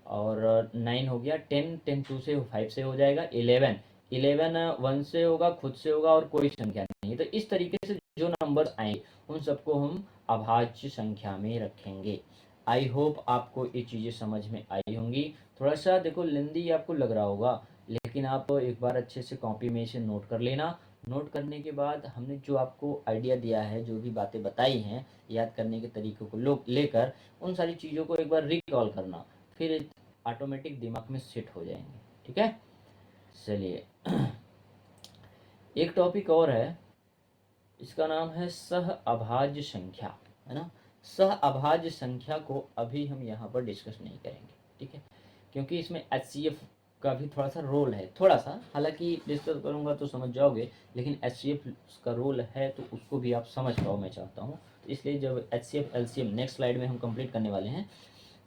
और 9 हो गया, 10 10 2 से 5 से हो जाएगा। 11 11 1 से होगा, खुद से होगा, और कोई संख्या नहीं है। तो इस तरीके से जो नंबर आएंगे उन सबको हम अभाज्य संख्या में रखेंगे। आई होप आपको ये चीज़ें समझ में आई होंगी। थोड़ा सा देखो लेंदी आपको लग रहा होगा, लेकिन आप एक बार अच्छे से कॉपी में इसे नोट कर लेना। नोट करने के बाद हमने जो आपको आइडिया दिया है, जो भी बातें बताई हैं याद करने के तरीकों को लेकर, उन सारी चीज़ों को एक बार रिकॉल करना, फिर ऑटोमेटिक दिमाग में सेट हो जाएंगे। ठीक है, चलिए एक टॉपिक और है, इसका नाम है सह अभाज्य संख्या, है ना। सह अभाज्य संख्या को अभी हम यहाँ पर डिस्कस नहीं करेंगे, ठीक है, क्योंकि इसमें HCF का भी थोड़ा सा रोल है, थोड़ा सा, हालांकि डिस्कस करूँगा तो समझ जाओगे, लेकिन HCF का रोल है तो उसको भी आप समझ पाओ, मैं चाहता हूँ। तो इसलिए जब HCF LCM नेक्स्ट स्लाइड में हम कंप्लीट करने वाले हैं,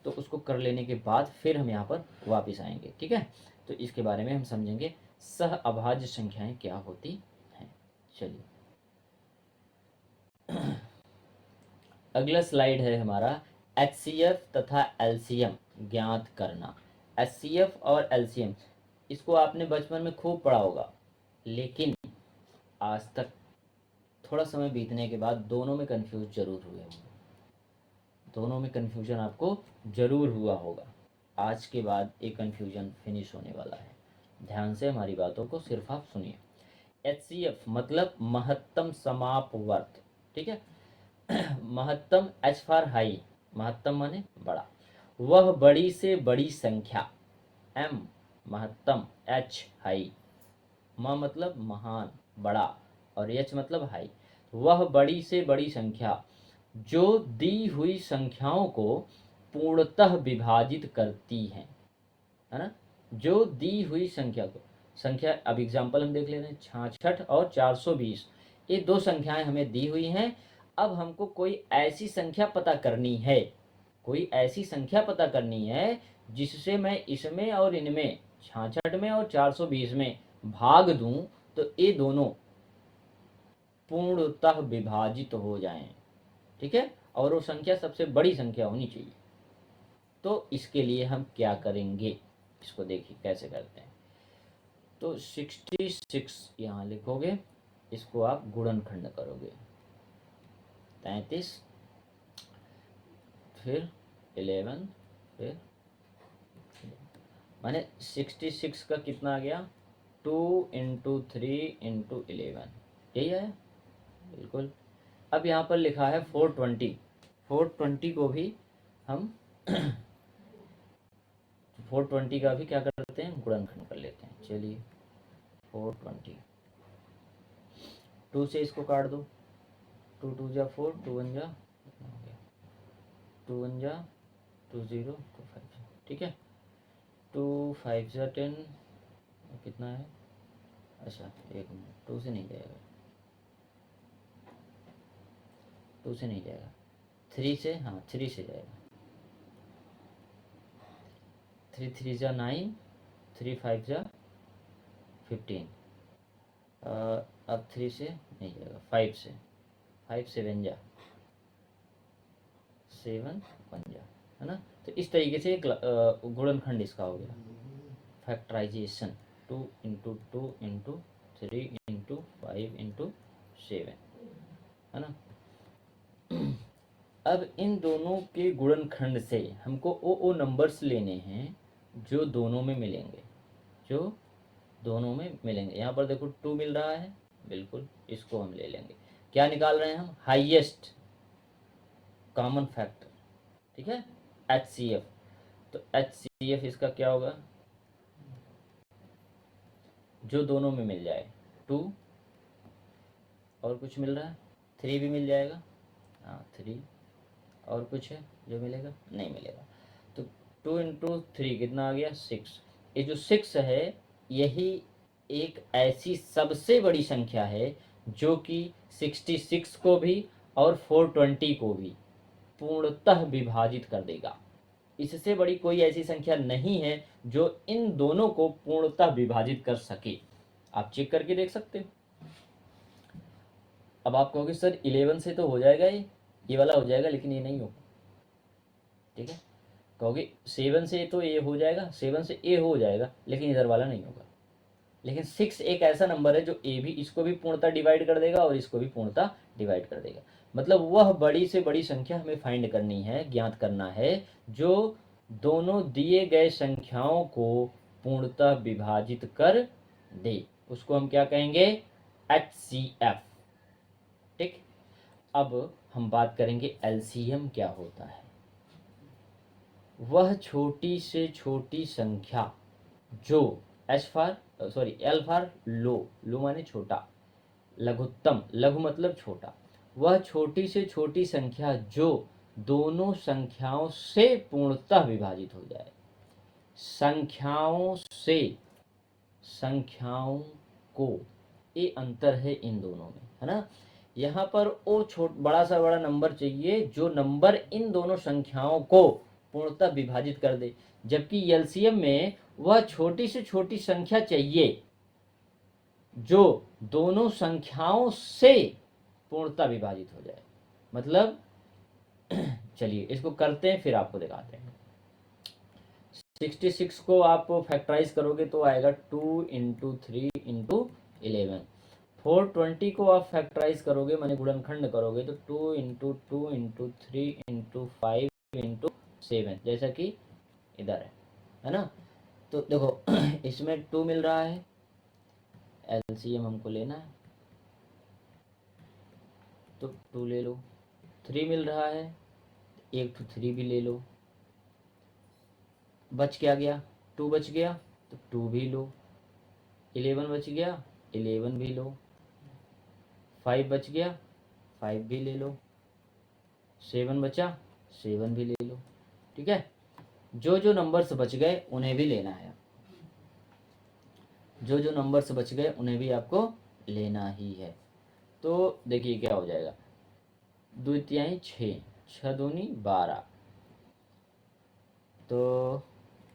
तो उसको कर लेने के बाद फिर हम यहाँ पर वापस आएंगे, ठीक है। तो इसके बारे में हम समझेंगे सह अभाज्य संख्याएं क्या होती हैं। चलिए अगला स्लाइड है हमारा HCF तथा LCM ज्ञात करना। HCF और LCM इसको आपने बचपन में खूब पढ़ा होगा, लेकिन आज तक थोड़ा समय बीतने के बाद दोनों में कंफ्यूज जरूर हुए होंगे, दोनों में कंफ्यूजन आपको जरूर हुआ होगा। आज के बाद एक कंफ्यूजन फिनिश होने वाला है, ध्यान से हमारी बातों को सिर्फ आप सुनिए। HCF मतलब महत्तम समापवर्त, ठीक है। महत्तम H फॉर हाई, महत्तम माने बड़ा, वह बड़ी से बड़ी संख्या, M महत्तम, H हाई, म मतलब महान बड़ा और H मतलब हाई, वह बड़ी से बड़ी संख्या जो दी हुई संख्याओं को पूर्णतः विभाजित करती है ना, जो दी हुई संख्या को, संख्या अब एग्जाम्पल हम देख ले रहे हैं 66 और 420, ये दो संख्याएं हमें दी हुई हैं। अब हमको कोई ऐसी संख्या पता करनी है, कोई ऐसी संख्या पता करनी है जिससे मैं इसमें और इनमें 66 में और 420 में भाग दूं तो ये दोनों पूर्णतः विभाजित हो जाएं, ठीक है, और वो संख्या सबसे बड़ी संख्या होनी चाहिए। तो इसके लिए हम क्या करेंगे, इसको देखिए कैसे करते हैं। तो 66 यहाँ लिखोगे, इसको आप गुणनखंड करोगे, 33, फिर 11, फिर माने 66 का कितना आ गया, 2 इंटू 3 इंटू 11, यही है बिल्कुल। अब यहाँ पर लिखा है 420, 420 को भी हम 420 का भी क्या करते हैं, गुणनखंड कर लेते हैं। चलिए 420, 2 से इसको काट दो, 2 2 जा 4, 2 1 जा 2 1 जा 2 0 2 5, ठीक है, 2 5 जा 10, कितना है, अच्छा एक मिनट, 2 से नहीं जाएगा, 2 से नहीं जाएगा, 3 से, हाँ 3 से जाएगा, 3 3 जा 9, 3 5 जा 15, अब 3 से नहीं जाएगा, 5 से, 5 7 जा 7 1 जा, है ना। तो इस तरीके से एक गुणनखंड इसका हो गया, factorisation, 2 into 2 into 3 into 5 into 7, है ना। अब इन दोनों के गुणनखंड से हमको ओ नंबर्स लेने हैं जो दोनों में मिलेंगे, जो दोनों में मिलेंगे। यहाँ पर देखो 2 मिल रहा है, बिल्कुल इसको हम ले लेंगे। क्या निकाल रहे हैं हम, हाईएस्ट कॉमन फैक्टर, ठीक है, HCF। तो HCF इसका क्या होगा, जो दोनों में मिल जाए, 2 और कुछ मिल रहा है, 3 भी मिल जाएगा, हाँ 3, और कुछ है जो मिलेगा, नहीं मिलेगा। तो 2 इंटू 3 कितना आ गया, 6। ये जो 6 है यही एक ऐसी सबसे बड़ी संख्या है जो कि 66 को भी और 420 को भी पूर्णतः विभाजित कर देगा। इससे बड़ी कोई ऐसी संख्या नहीं है जो इन दोनों को पूर्णतः विभाजित कर सके। आप चेक करके देख सकते हो। अब आप कहोगे सर 11 से तो हो जाएगा, ये वाला हो जाएगा, लेकिन ये नहीं होगा, ठीक है। कहोगे 7 से तो ए हो जाएगा, 7 से ए हो जाएगा, लेकिन इधर वाला नहीं होगा। लेकिन 6 एक ऐसा नंबर है जो ए भी, इसको भी पूर्णतः डिवाइड कर देगा और इसको भी पूर्णतः डिवाइड कर देगा। मतलब वह बड़ी से बड़ी संख्या हमें फाइंड करनी है, ज्ञात करना है, जो दोनों दिए गए संख्याओं को पूर्णतः विभाजित कर दे, उसको हम क्या कहेंगे, HCF, ठीक। अब हम बात करेंगे LCM क्या होता है। वह छोटी से छोटी संख्या जो L फॉर लो, लो माने छोटा, लघुत्तम, लघु मतलब छोटा, वह छोटी से छोटी संख्या जो दोनों संख्याओं से पूर्णतः विभाजित हो जाए। संख्याओं से, संख्याओं को, ये अंतर है इन दोनों में, है ना। यहाँ पर वो बड़ा सा बड़ा नंबर चाहिए जो नंबर इन दोनों संख्याओं को पूर्णतः विभाजित कर दे, जबकि एलसीएम में वह छोटी से छोटी संख्या चाहिए जो दोनों संख्याओं से पूर्णतः विभाजित हो जाए। मतलब चलिए इसको करते हैं फिर आपको दिखाते हैं। 66 को आप फैक्टराइज करोगे तो आएगा 2 इंटू 3 इंटू 11। 420 को आप फैक्टराइज करोगे माने गुणनखंड करोगे तो 2 इंटू 2 इंटू 3 इंटू 5 इंटू 7, जैसा कि इधर है ना। तो देखो इसमें 2 मिल रहा है, एलसीएम हमको लेना है तो 2 ले लो। 3 मिल रहा है, एक तो 3 भी ले लो। बच क्या गया, 2 बच गया तो 2 भी लो। 11 बच गया, 11 भी लो। 5 बच गया, 5 भी ले लो। 7 बचा, 7 भी ले लो। ठीक है, जो जो नंबर्स बच गए उन्हें भी लेना है। जो जो नंबर्स बच गए उन्हें भी आपको लेना ही है। तो देखिए क्या हो जाएगा, 2 तिहाई 6, 6 दूनी 12। तो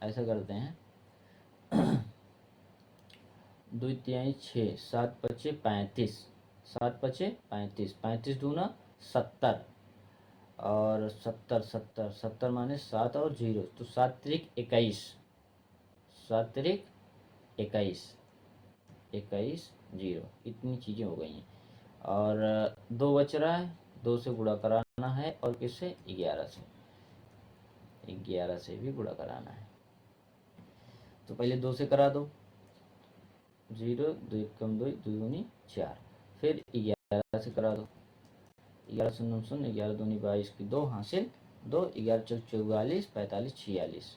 ऐसा करते हैं 2 तिहाई 6, 7 पचे 35, 7 पचे 35, 35 दूना 70, और 70 70 70 माने 7 और 0, तो 7 त्रिक 21, 7 त्रिक 21, 21 0, इतनी चीज़ें हो गई हैं। और 2 बच रहा है, 2 से गुणा कराना है, और किससे, 11 से, 11 से भी गुणा कराना है। तो पहले 2 से करा दो, 0 2 कम 2 दूनी 4, फिर 11 से करा दो, 11 शून्य शून्य, 11 दूनी 22 की 2 हासिल, 2 11 चौक 44 45 46,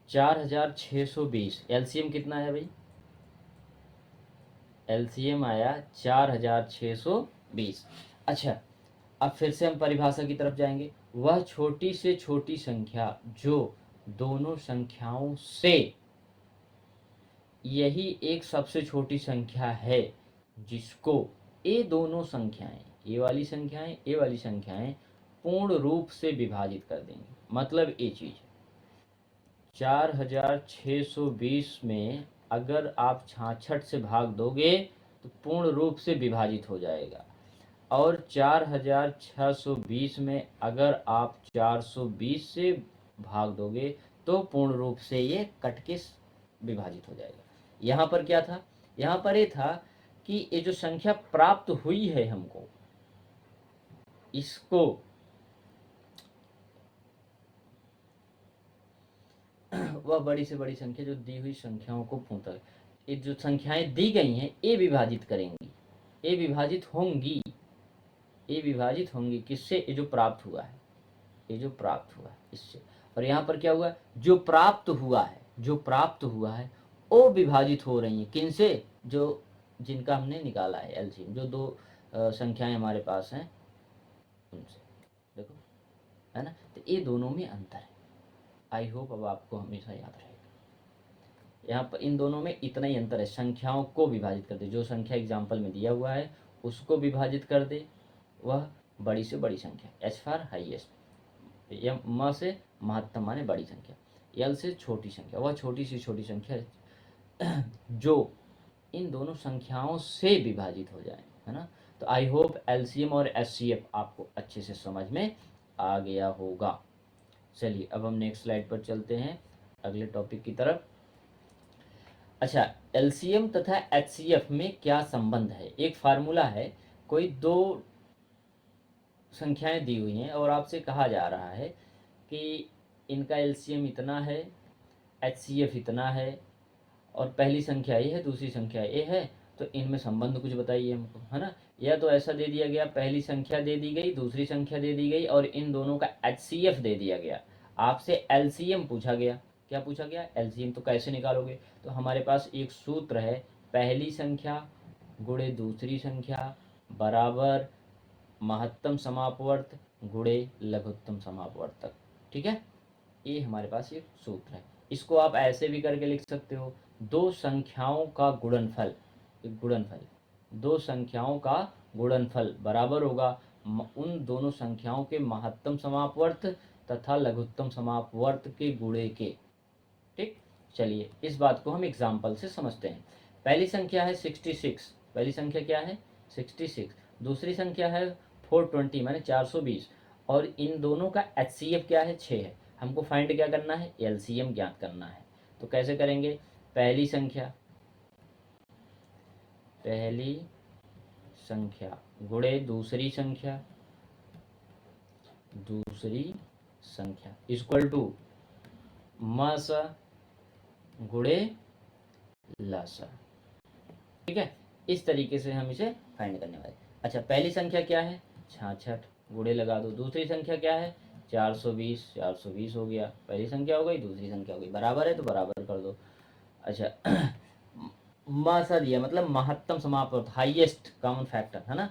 4620। एलसीएम कितना है भाई, एलसीएम आया 4620। अच्छा, अब फिर से हम परिभाषा की तरफ जाएंगे। वह छोटी से छोटी संख्या जो दोनों संख्याओं से, यही एक सबसे छोटी संख्या है जिसको ये दोनों संख्याएं, ये वाली संख्याएं, ये वाली संख्याएं पूर्ण रूप से विभाजित कर देंगे। मतलब ये चीज 4620 में अगर आप 66 से भाग दोगे तो पूर्ण रूप से विभाजित हो जाएगा, और 4620 में अगर आप 420 से भाग दोगे तो पूर्ण रूप से ये कट के विभाजित हो जाएगा। यहाँ पर क्या था, यहाँ पर ये था कि ये जो संख्या प्राप्त हुई है हमको, इसको वह बड़ी से बड़ी संख्या जो दी हुई संख्याओं को पूर्णतः, ये जो संख्याएं दी गई हैं ये विभाजित करेंगी, ये विभाजित होंगी, ये विभाजित होंगी किससे, ये जो प्राप्त हुआ है, ये जो प्राप्त हुआ है इससे। और यहाँ पर क्या हुआ, जो प्राप्त हुआ है, जो प्राप्त हुआ है वो विभाजित हो रही हैं किनसे, जो जिनका हमने निकाला है एलसीएम, जो दो संख्याएं हमारे पास हैं उनसे। देखो है ना, तो ये दोनों में अंतर है। आई होप अब आपको हमेशा याद रहेगा। यहाँ पर इन दोनों में इतना ही अंतर है, संख्याओं को विभाजित कर दे, जो संख्या एग्जाम्पल में दिया हुआ है उसको विभाजित कर दे, वह बड़ी से बड़ी संख्या, एच फॉर हाईएस्ट, या म से महत्तम माने बड़ी संख्या, एल से छोटी संख्या, वह छोटी से छोटी संख्या जो इन दोनों संख्याओं से विभाजित हो जाए, है ना। तो आई होप एलसीएम और एचसीएफ आपको अच्छे से समझ में आ गया होगा। चलिए अब हम नेक्स्ट स्लाइड पर चलते हैं अगले टॉपिक की तरफ। अच्छा, एलसीएम तथा एचसीएफ में क्या संबंध है। एक फार्मूला है, कोई दो संख्याएं दी हुई हैं और आपसे कहा जा रहा है कि इनका एलसीएम इतना है, एचसीएफ इतना है, और पहली संख्या ये है, दूसरी संख्या ये है, तो इनमें संबंध कुछ बताइए हमको, है ना। या तो ऐसा दे दिया गया, पहली संख्या दे दी गई, दूसरी संख्या दे दी गई, और इन दोनों का एचसीएफ दे दिया गया, आपसे एलसीएम पूछा गया। क्या पूछा गया, एलसीएम। तो कैसे निकालोगे, तो हमारे पास एक सूत्र है, पहली संख्या गुणे दूसरी संख्या बराबर महत्तम समापवर्त गुणे लघुत्तम समापवर्तक। ठीक है, ये हमारे पास एक सूत्र है। इसको आप ऐसे भी करके लिख सकते हो, दो संख्याओं का गुणनफल, गुणनफल, दो संख्याओं का गुणनफल बराबर होगा उन दोनों संख्याओं के महत्तम समापवर्त तथा लघुत्तम समापवर्त के गुणे के। ठीक, चलिए इस बात को हम एग्जाम्पल से समझते हैं। पहली संख्या है 66, पहली संख्या क्या है 66, दूसरी संख्या है 420 माने 420, और इन दोनों का एचसीएफ क्या है 6 है। हमको फाइंड क्या करना है, एलसीएम ज्ञात करना है। तो कैसे करेंगे, पहली संख्या गुणे दूसरी संख्या इक्वल टू मासा गुणे लासा। ठीक है, इस तरीके से हम इसे फाइंड करने वाले। अच्छा, पहली संख्या क्या है, 66, गुणे लगा दो। दूसरी संख्या क्या है, 420, 420 हो गया, पहली संख्या हो गई, दूसरी संख्या हो गई, बराबर है तो बराबर कर दो। अच्छा मासा दिया मतलब महत्तम समापवर्त, हाईएस्ट कॉमन फैक्टर है ना।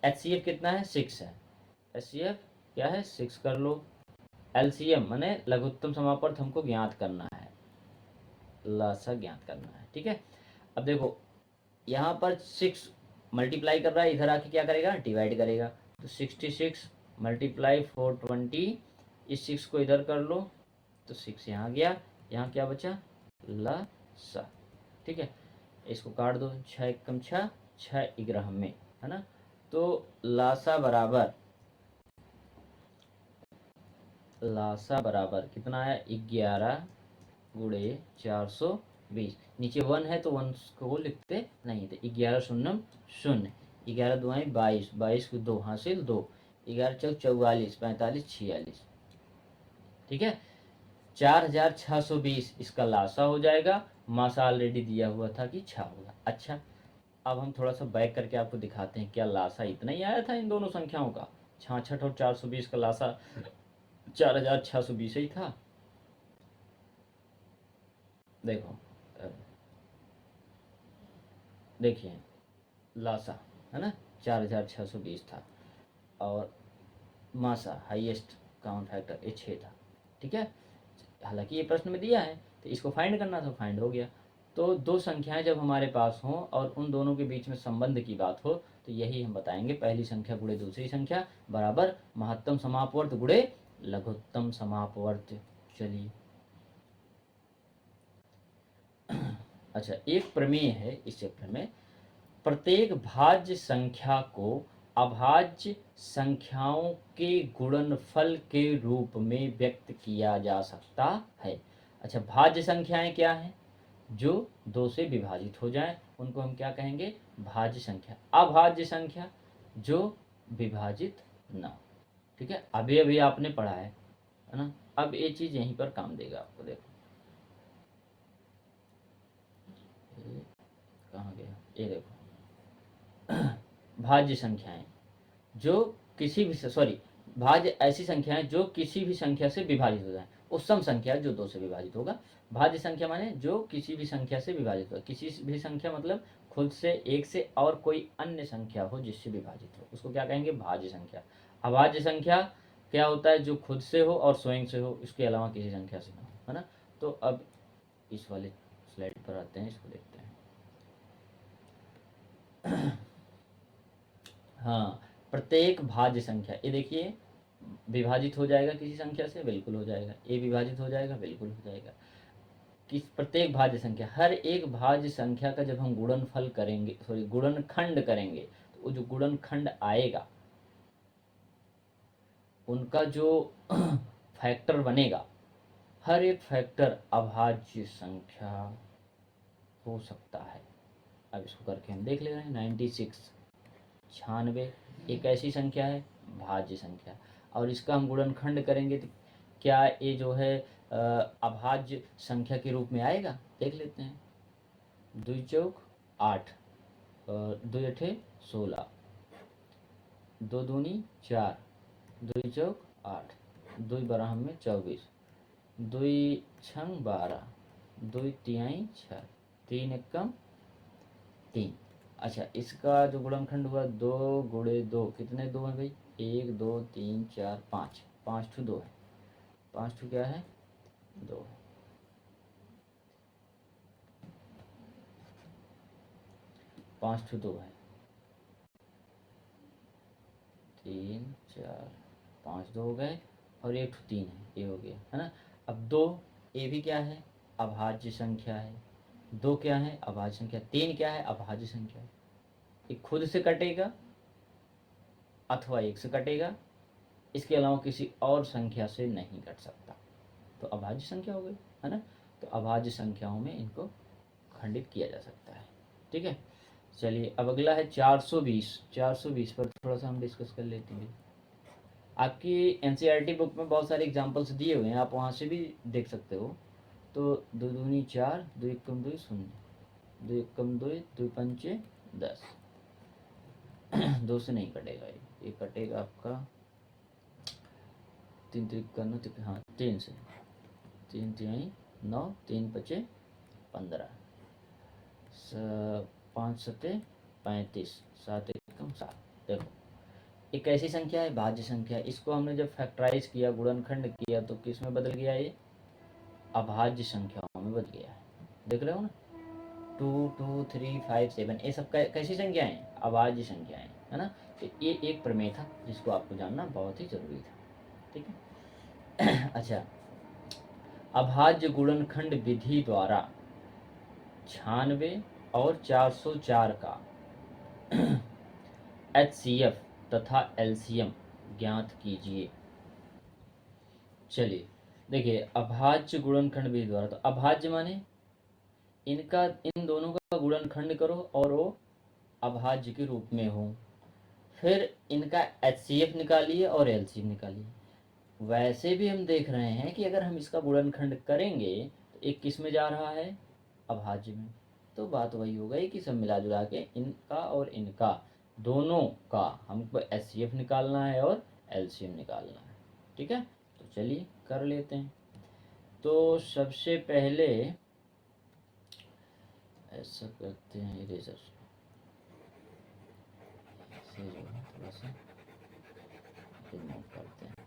एचसीएफ कितना है, 6 है, एचसीएफ क्या है, 6 कर लो। एलसीएम माने लघुत्तम समापवर्त हमको ज्ञात करना है, लासा ज्ञात करना है। ठीक है, अब देखो यहाँ पर 6 मल्टीप्लाई कर रहा है, इधर आके क्या करेगा, डिवाइड करेगा। तो 66 मल्टीप्लाई 420, इस 6 को इधर कर लो तो 6 यहाँ गया, यहाँ क्या बचा, लासा। ठीक है, इसको काट दो, 6 एकम 6, 6 11 में, है ना। तो लासा बराबर कितना है, 11 गुणे 420। नीचे 1 है तो 1 को लिखते नहीं थे, 11 शून्यम शून्य, 11 दुआएं 22, 22 को 2 हासिल 2, 11 चौक 44, 45 46। ठीक है, 4620 इसका लासा हो जाएगा। मासा ऑलरेडी दिया हुआ था कि 6 होगा। अच्छा, अब हम थोड़ा सा बैक करके आपको दिखाते हैं, क्या लासा इतना ही आया था इन दोनों संख्याओं का, 66 और 420 का लासा 4620 ही था। देखो देखिए लासा है ना 4620 था, और मासा हाईएस्ट कॉमन फैक्टर ये 6 था। ठीक है, हालांकि ये प्रश्न में दिया है तो इसको फाइंड करना था, फाइंड हो गया। तो दो संख्याएं जब हमारे पास हों और उन दोनों के बीच में संबंध की बात हो तो यही हम बताएंगे, पहली संख्या गुणे दूसरी संख्या बराबर महत्तम समापवर्त गुणे लघुत्तम समापवर्त। चलिए अच्छा, एक प्रमेय है इस चैप्टर में, प्रत्येक भाज्य संख्या को अभाज्य संख्याओं के गुणनफल के रूप में व्यक्त किया जा सकता है। अच्छा, भाज्य संख्याएं क्या हैं, जो 2 से विभाजित हो जाएं उनको हम क्या कहेंगे, भाज्य संख्या। अभाज्य संख्या जो विभाजित ना हो। ठीक है, अभी अभी आपने पढ़ा है ना। अब ये चीज़ यहीं पर काम देगा आपको। देखो ये कहाँ गया, ये देखो भाज्य संख्याएं जो किसी भी सॉरी भाज्य ऐसी संख्याएं जो किसी भी संख्या से विभाजित हो जाए, वो सम संख्या जो 2 से विभाजित होगा। भाज्य संख्या माने जो किसी भी संख्या से विभाजित हो, किसी भी संख्या मतलब खुद से, एक से और कोई अन्य संख्या हो जिससे विभाजित हो, उसको क्या कहेंगे, भाज्य संख्या। अभाज्य संख्या क्या होता है, जो खुद से हो और स्वयं से हो, इसके अलावा किसी संख्या से ना हो, है ना। तो अब इस वाले स्लाइड पर आते हैं, इसको देखते हैं। हाँ, प्रत्येक भाज्य संख्या, ये देखिए विभाजित हो जाएगा किसी संख्या से, बिल्कुल हो जाएगा। ये विभाजित हो जाएगा, बिल्कुल हो जाएगा। किस प्रत्येक भाज्य संख्या, हर एक भाज्य संख्या का जब हम गुणनफल करेंगे, सॉरी गुणनखंड करेंगे, तो वो जो गुणनखंड आएगा उनका जो फैक्टर बनेगा, हर एक फैक्टर अभाज्य संख्या हो सकता है। अब इसको करके हम देख ले रहे हैं। 96 96 एक ऐसी संख्या है, भाज्य संख्या, और इसका हम गुणनखंड करेंगे तो क्या ये जो है अभाज्य संख्या के रूप में आएगा, देख लेते हैं। 2 चौक 8, 2 अठे 16, 2 दूनी 4, 2 चौक 8, 2 बराह में 24, 2 छंग 12, 2 तिहाई 6, 3 एकम 3। अच्छा, इसका जो गुणनखंड हुआ 2 गुणे 2, कितने 2 हैं भाई, 1 2 3 4 5, 5 ठू 2 है, 5 ठू क्या है, 2 है। 5 ठू 2 है, 3 4 5 2 हो गए, और 1 ठू 3 है, ये हो गया, है ना। अब 2 ये भी क्या है, अभाज्य संख्या है। 2 क्या है, अभाज्य संख्या। 3 क्या है, अभाज्य संख्या है। ये खुद से कटेगा अथवा 1 से कटेगा, इसके अलावा किसी और संख्या से नहीं कट सकता। तो अभाज्य संख्या हो गई, है ना। तो अभाज्य संख्याओं में इनको खंडित किया जा सकता है, ठीक है। चलिए अब अगला है 420। 420 पर थोड़ा सा हम डिस्कस कर लेते हैं। आपकी एनसीईआरटी बुक में बहुत सारे एग्जांपल्स दिए हुए हैं, आप वहाँ से भी देख सकते हो। तो दो दूनी 4, दो एकम 2 शून्य, दो एकम 2, दो पंचे 10। 2 से नहीं कटेगा, ये कटेगा आपका 3 त्रिका 9, हाँ 3 से, 3 तिहाई 9, 3 पचे 15, 5 सते 35, 7 एकम 7। देखो एक ऐसी संख्या है भाज्य संख्या, इसको हमने जब फैक्टराइज किया, गुणनखंड किया, तो किस में बदल गया, ये अभाज्य संख्याओं में बदल गया है। देख रहे हो ना, 2, 2, 3, 5, 7, ये सब कैसी संख्याएं, अभाज्य संख्याएं, है ना। तो ये एक प्रमेय था जिसको आपको जानना बहुत ही जरूरी था, ठीक है। अच्छा, अभाज्य गुणनखंड विधि द्वारा 96 और 404 का HCF तथा LCM ज्ञात कीजिए। चलिए देखिए, अभाज्य गुणनखंड विधि द्वारा, तो अभाज्य माने इनका, इन दोनों का गुणनखंड करो और वो अभाज्य के रूप में हो, फिर इनका HCF निकालिए और LCM निकालिए। वैसे भी हम देख रहे हैं कि अगर हम इसका गुणनखंड करेंगे तो एक किस में जा रहा है, अभाज्य में। तो बात वही हो गई कि सब मिला जुला के इनका और इनका दोनों का हमको HCF निकालना है और LCM निकालना है, ठीक है। तो चलिए कर लेते हैं। तो सबसे पहले ऐसा करते हैं, इरेजर से जो है थोड़ा सा रिमूव करते हैं।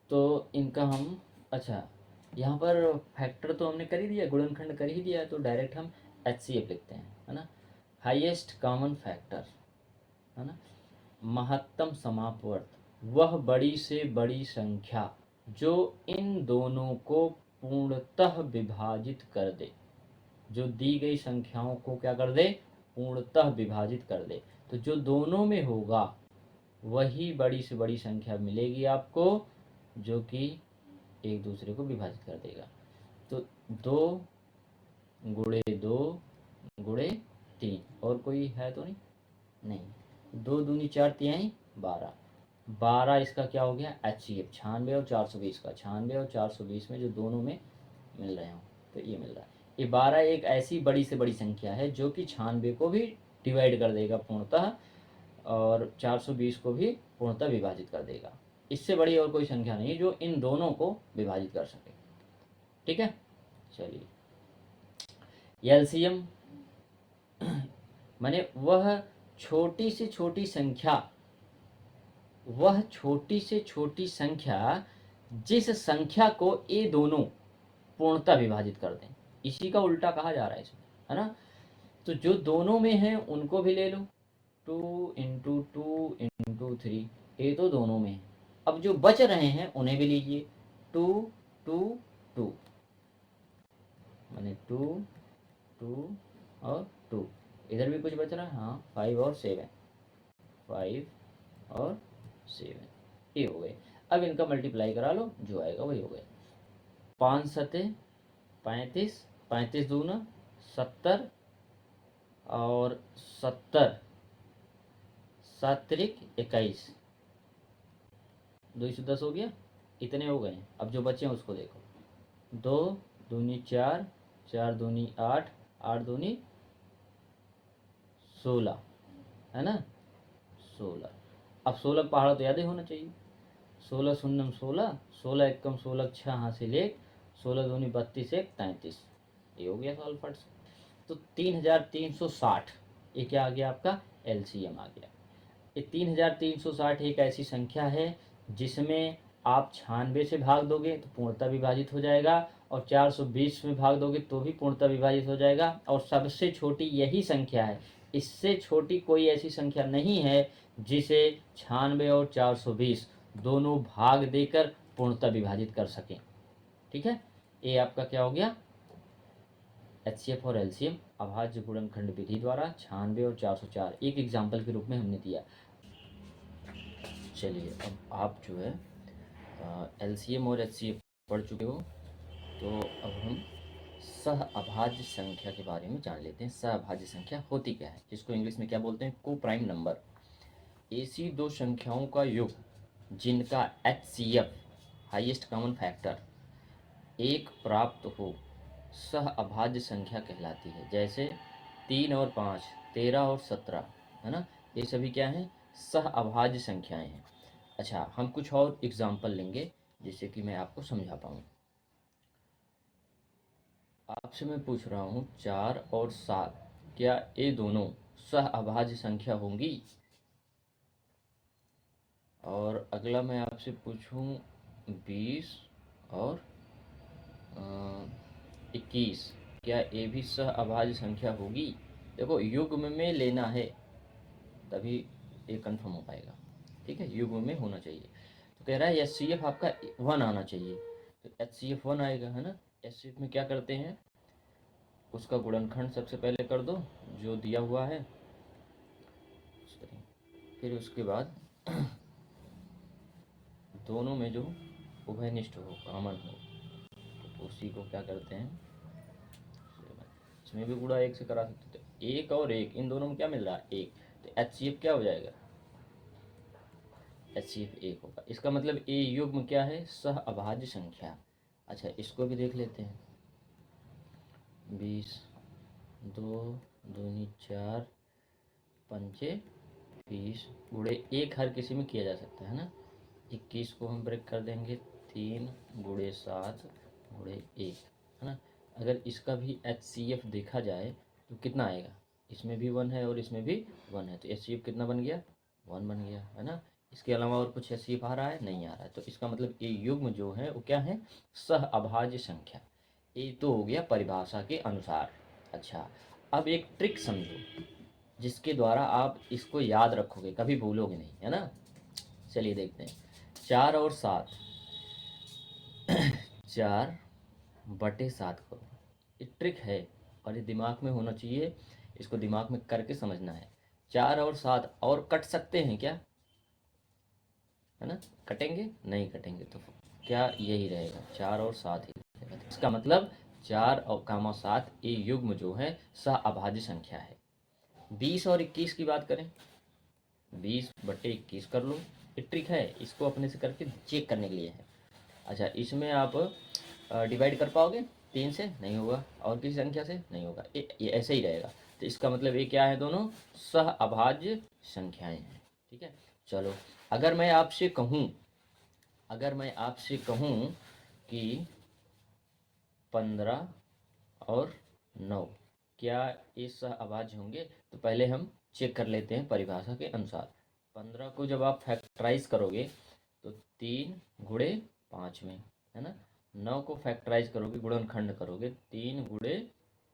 तो इनका हम, अच्छा यहाँ पर फैक्टर तो हमने कर ही दिया, गुणनखंड कर ही दिया, तो डायरेक्ट हम HCF लिखते हैं, है ना। हाईएस्ट कॉमन फैक्टर, है ना। महत्तम समापवर्त, वह बड़ी से बड़ी संख्या जो इन दोनों को पूर्णतः विभाजित कर दे, जो दी गई संख्याओं को क्या कर दे, पूर्णतः विभाजित कर दे। तो जो दोनों में होगा वही बड़ी से बड़ी संख्या मिलेगी आपको, जो कि एक दूसरे को विभाजित कर देगा। तो 2 गुणे 2 गुणे 3, और कोई है तो नहीं। 2 दूनी 4 तिहाई 12, 12 इसका क्या हो गया, HCF। 96 और 420 का, 96 और 420 में जो दोनों में मिल रहे हो, तो ये मिल रहा है। ये 12 एक ऐसी बड़ी से बड़ी संख्या है जो कि 96 को भी डिवाइड कर देगा पूर्णतः, और 420 को भी पूर्णतः विभाजित कर देगा। इससे बड़ी और कोई संख्या नहीं जो इन दोनों को विभाजित कर सके, ठीक है। चलिए, एलसीएम माने वह छोटी से छोटी संख्या, वह छोटी से छोटी संख्या जिस संख्या को ये दोनों पूर्णतः विभाजित कर दें, इसी का उल्टा कहा जा रहा है इसमें, है ना। तो जो दोनों में है उनको भी ले लो, 2 इंटू 2 इंटू 3, ये तो दोनों में है। अब जो बच रहे हैं उन्हें भी लीजिए, 2 2 2, माने 2 2 और 2, इधर भी कुछ बच रहा है, हाँ 5 और 7, 5 और 7, ये हो गए। अब इनका मल्टीप्लाई करा लो, जो आएगा वही हो गया। 5 सते 35, 35 दूना 70, और 70, 7 त्रिक 21, 210 हो गया। इतने हो गए। अब जो बचे हैं उसको देखो, 2 दूनी 4, 4 दूनी 8, 8 दूनी 16, है ना, 16। अब 16 पहाड़ा तो याद ही होना चाहिए, 16 शून्यम 16, 16 एकम 16 छः हासिल 1, 16 दूनी 32 1 33, ये हो गया सॉल्व फट से। तो 3360, ये क्या आ गया आपका, LCM आ गया। ये 3360 एक ऐसी संख्या है जिसमें आप 96 से भाग दोगे तो पूर्णतः विभाजित हो जाएगा, और 420 में भाग दोगे तो भी पूर्णतः विभाजित हो जाएगा, और सबसे छोटी यही संख्या है। इससे छोटी कोई ऐसी संख्या नहीं है जिसे 96 और 420 दोनों भाग देकर पूर्णतः विभाजित कर सकें, ठीक है। ये आपका क्या हो गया, HCF और LCM। अभाज्य गुणनखंड विधि द्वारा 96 और 404 एक एग्जाम्पल के रूप में हमने दिया। चलिए अब आप जो है एलसीएम और एचसीएफ पढ़ चुके हो, तो अब हम सह अभाज्य संख्या के बारे में जान लेते हैं। सह अभाज्य संख्या होती क्या है, जिसको इंग्लिश में क्या बोलते हैं, को प्राइम नंबर। ऐसी दो संख्याओं का योग जिनका एचसीएफ हाईएस्ट कॉमन फैक्टर एक प्राप्त हो सह अभाज्य संख्या कहलाती है। जैसे 3 और 5, 13 और 17, है ना, ये सभी क्या हैं, सह अभाज्य संख्याएं हैं। अच्छा, हम कुछ और एग्जाम्पल लेंगे जिससे कि मैं आपको समझा पाऊँ। आपसे मैं पूछ रहा हूँ 4 और 7, क्या ये दोनों सह अभाज्य संख्या होंगी? और अगला मैं आपसे पूछूं 20 और 21, क्या ये भी सह अभाज्य संख्या होगी? देखो, युग्म में लेना है तभी ये कंफर्म हो पाएगा। ठीक है, युग्म में होना चाहिए। तो कह रहा है एचसीएफ आपका 1 आना चाहिए, तो एचसीएफ 1 आएगा, है ना। एचसीएफ में क्या करते हैं, उसका गुणनखंड सबसे पहले कर दो जो दिया हुआ है, फिर उसके बाद दोनों में जो उभयनिष्ठ हो, कॉमन हो, तो उसी को क्या करते हैं, इसमें भी गुणा 1 से करा सकते थे। 1 और 1, इन दोनों में क्या मिल रहा है, 1, तो एचसीएफ क्या हो जाएगा, एचसीएफ 1 होगा। इसका मतलब ए युग्म क्या है, सह अभाज्य संख्या। अच्छा, इसको भी देख लेते हैं। 20, 2 दूनी 4, पंचे 20, गुणे 1 हर किसी में किया जा सकता है ना। 21 को हम ब्रेक कर देंगे, 3 गुणे 7 गुणे 1, है ना। अगर इसका भी एचसीएफ देखा जाए तो कितना आएगा, इसमें भी 1 है और इसमें भी 1 है, तो एचसीएफ कितना बन गया, 1 बन गया, है ना। इसके अलावा और कुछ एचसीएफ आ रहा है, नहीं आ रहा है, तो इसका मतलब ये युग्म जो है वो क्या है, सह अभाज्य संख्या। ये तो हो गया परिभाषा के अनुसार। अच्छा, अब एक ट्रिक समझो जिसके द्वारा आप इसको याद रखोगे, कभी भूलोगे नहीं, है ना। चलिए देखते हैं। 4 और 7, 4/7 करो, ये ट्रिक है और ये दिमाग में होना चाहिए, इसको दिमाग में करके समझना है। 4 और 7 और कट सकते हैं क्या, है ना, कटेंगे नहीं, कटेंगे तो क्या यही रहेगा, 4 और 7 ही रहेगा। तो इसका मतलब 4 और 7 ये युग्म जो है सह अभाज्य संख्या है। 20 और 21 की बात करें, 20/21 कर लो, ये ट्रिक है, इसको अपने से करके चेक करने के लिए है। अच्छा, इसमें आप डिवाइड कर पाओगे, 3 से नहीं होगा, और किसी संख्या से नहीं होगा, ये ऐसे ही रहेगा। तो इसका मतलब ये क्या है, दोनों सह अभाज्य संख्याएं हैं। ठीक है, चलो, अगर मैं आपसे कहूँ कि 15 और 9 क्या ये सह अभाज्य होंगे, तो पहले हम चेक कर लेते हैं परिभाषा के अनुसार। 15 को जब आप फैक्टराइज करोगे तो 3 गुणे 5 में, है ना। 9 को फैक्टराइज करोगे, गुणनखंड करोगे, 3 गुणे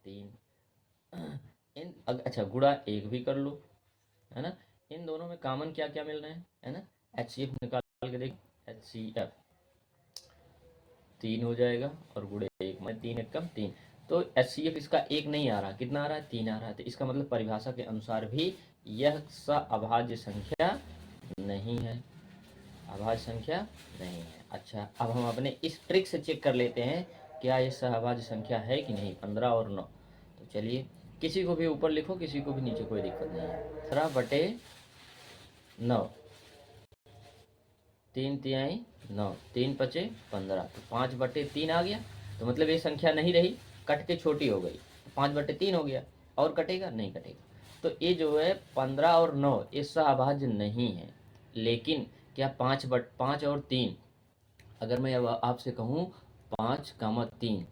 3, अच्छा, गुणा 1 भी कर लो, है ना। इन दोनों में कॉमन क्या क्या मिल रहे हैं, है ना। एचसीएफ निकाल के देख, एचसीएफ 3 हो जाएगा और गुणे 1 में 3 1 कम 3, तो एचसीएफ इसका 1 नहीं आ रहा, कितना आ रहा है, 3 आ रहा है। तो इसका मतलब परिभाषा के अनुसार भी यह सह अभाज्य संख्या नहीं है, अभाज्य संख्या नहीं है। अच्छा, अब हम अपने इस ट्रिक से चेक कर लेते हैं क्या ये सह अभाज्य संख्या है कि नहीं, 15 और 9। तो चलिए, किसी को भी ऊपर लिखो, किसी को भी नीचे, कोई दिक्कत नहीं है। 15/9, 3 तिहाई 9, 3 पचे 15, तो 5/3 आ गया। तो मतलब ये संख्या नहीं रही, कट के छोटी हो गई, 5/3 हो गया, और कटेगा नहीं, कटेगा। तो ये जो है 15 और 9 ये सहअभाज्य नहीं है। लेकिन क्या 5 और 3, अगर मैं अब आपसे कहूँ 5, 3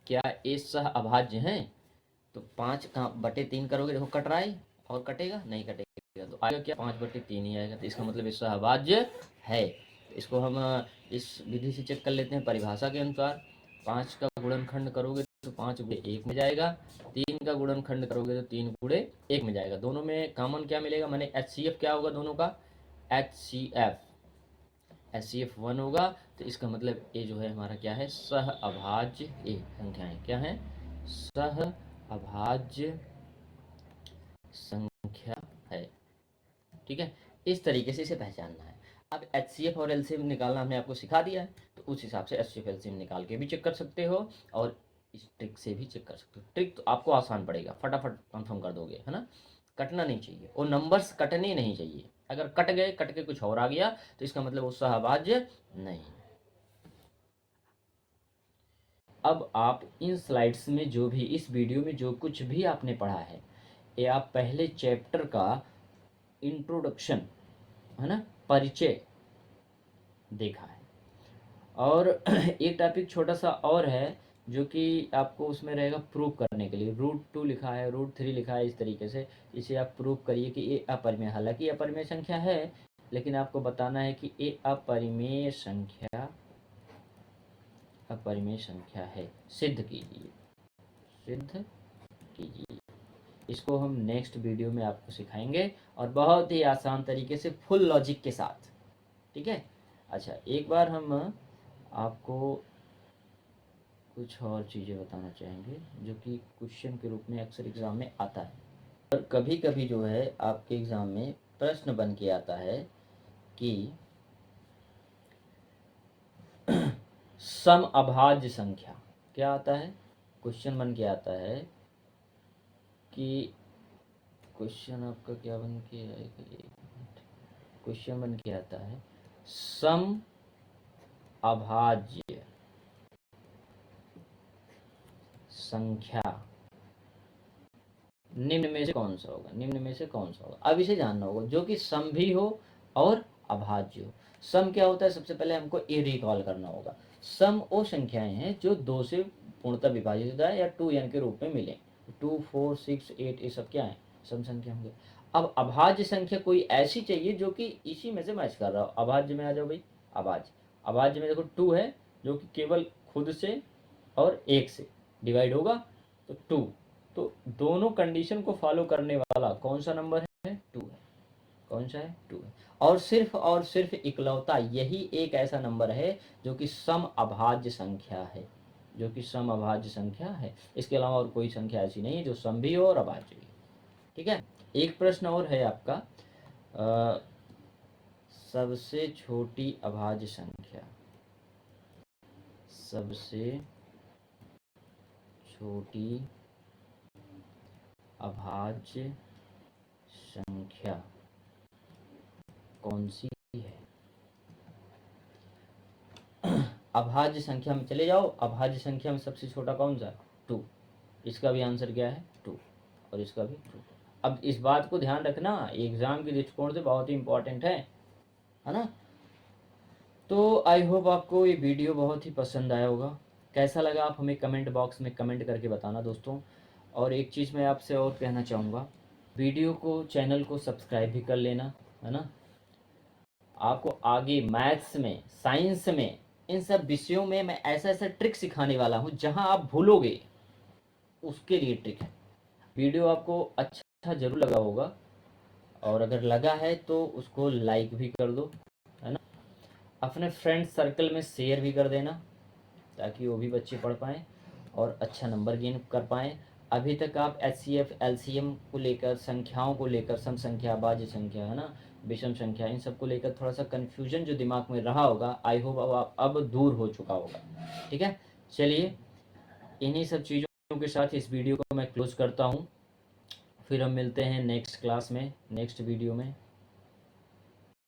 क्या ये सहअभाज्य हैं, तो 5/3 करोगे, देखो कट रहा है, और कटेगा नहीं, कटेगा, तो आएगा क्या, 5/3 ही आएगा। तो इसका मतलब ये सहअभाज्य है। तो इसको हम इस विधि से चेक कर लेते हैं परिभाषा के अनुसार। 5 का गुणनखंड करोगे तो 5 गुणे 1 में जाएगा, 3 का गुणनखंड करोगे तो 3 गुणे 1 में जाएगा। दोनों में कॉमन क्या मिलेगा, मैंने एचसीएफ क्या होगा दोनों का, एचसीएफ 1 होगा। तो इसका मतलब ये जो है हमारा क्या है, सह अभाज्य ये संख्याएं क्या है, सह अभाज्य संख्या है। ठीक है, इस तरीके से इसे पहचानना है। अब HCF और LCM निकालना हमने आपको सिखा दिया है, तो उस हिसाब से HCF LCM निकाल के भी चेक कर सकते हो और इस ट्रिक से भी चेक कर सकते हो। ट्रिक तो आपको आसान पड़ेगा, फटाफट कंफर्म कर दोगे, है ना। कटना नहीं चाहिए, और नंबर्स कटने नहीं चाहिए। अगर कट गए, कट के कुछ और आ गया, तो इसका मतलब वो सहभाज्य नहीं। अब आप इन स्लाइड्स में जो भी, इस वीडियो में जो कुछ भी आपने पढ़ा है, ये आप पहले चैप्टर का इंट्रोडक्शन, है ना, परिचय देखा है। और एक टॉपिक छोटा सा और है जो कि आपको उसमें रहेगा प्रूव करने के लिए। √2 लिखा है, √3 लिखा है, इस तरीके से इसे आप प्रूव करिए कि ये अपरिमेय, हालांकि अपरिमेय संख्या है, लेकिन आपको बताना है कि ये अपरिमेय संख्या, अपरिमेय संख्या है, सिद्ध कीजिए, सिद्ध कीजिए। इसको हम नेक्स्ट वीडियो में आपको सिखाएंगे, और बहुत ही आसान तरीके से, फुल लॉजिक के साथ। ठीक है। अच्छा, एक बार हम आपको कुछ और चीज़ें बताना चाहेंगे जो कि क्वेश्चन के रूप में अक्सर एग्ज़ाम में आता है, और कभी कभी जो है आपके एग्ज़ाम में प्रश्न बन के आता है कि सम अभाज्य संख्या, क्या आता है, क्वेश्चन बन के आता है कि, क्वेश्चन आपका क्या बन के आएगा, क्वेश्चन बन के आता है सम अभाज्य संख्या निम्न में से कौन सा होगा, निम्न में से कौन सा होगा। अब इसे जानना होगा जो कि सम भी हो और अभाज्य हो। सम क्या होता है, सबसे पहले हमको ये रिकॉल करना होगा। सम वो संख्याएं हैं जो 2 से पूर्णतः विभाजित होता है या 2n के रूप में मिले। 2, 4, 6, 8 ये सब क्या है, सम संख्या होंगे। अब अभाज्य संख्या कोई ऐसी चाहिए जो कि इसी में से मैच कर रहा हो। अभाज्य में आ जाओ भाई, अभाज्य, अभाज्य में देखो 2 है जो कि केवल खुद से और 1 से डिवाइड होगा, तो 2, तो दोनों कंडीशन को फॉलो करने वाला कौन सा नंबर है, 2 है। कौन सा है, 2 है। और सिर्फ इकलौता यही एक ऐसा नंबर है जो कि सम अभाज्य संख्या है, जो कि सम अभाज्य संख्या है। इसके अलावा और कोई संख्या ऐसी नहीं है जो सम भी हो और अभाज्य भी। ठीक है। एक प्रश्न और है आपका, सबसे छोटी अभाज्य संख्या, सबसे छोटी अभाज्य संख्या कौन सी है। अभाज्य संख्या में चले जाओ, अभाज्य संख्या में सबसे छोटा कौन सा, 2। इसका भी आंसर क्या है, 2, और इसका भी 2। अब इस बात को ध्यान रखना, एग्जाम के दृष्टिकोण से बहुत ही इंपॉर्टेंट है ना। तो आई होप आपको ये वीडियो बहुत ही पसंद आया होगा। कैसा लगा आप हमें कमेंट बॉक्स में कमेंट करके बताना दोस्तों। और एक चीज़ मैं आपसे और कहना चाहूँगा, वीडियो को, चैनल को सब्सक्राइब भी कर लेना, है ना। आपको आगे मैथ्स में, साइंस में, इन सब विषयों में मैं ऐसा ऐसा ट्रिक सिखाने वाला हूँ जहाँ आप भूलोगे, उसके लिए ट्रिक है। वीडियो आपको अच्छा ज़रूर लगा होगा, और अगर लगा है तो उसको लाइक भी कर दो, है ना। अपने फ्रेंड सर्कल में शेयर भी कर देना, ताकि वो भी बच्चे पढ़ पाएँ और अच्छा नंबर गेन कर पाएँ। अभी तक आप HCF LCM को लेकर, संख्याओं को लेकर, सम संख्या, भाज्य संख्या, है ना, विषम संख्या, इन सब को लेकर थोड़ा सा कन्फ्यूजन जो दिमाग में रहा होगा, आई होप अब दूर हो चुका होगा। ठीक है। चलिए, इन्हीं सब चीज़ों के साथ इस वीडियो को मैं क्लोज करता हूँ। फिर हम मिलते हैं नेक्स्ट क्लास में, नेक्स्ट वीडियो में।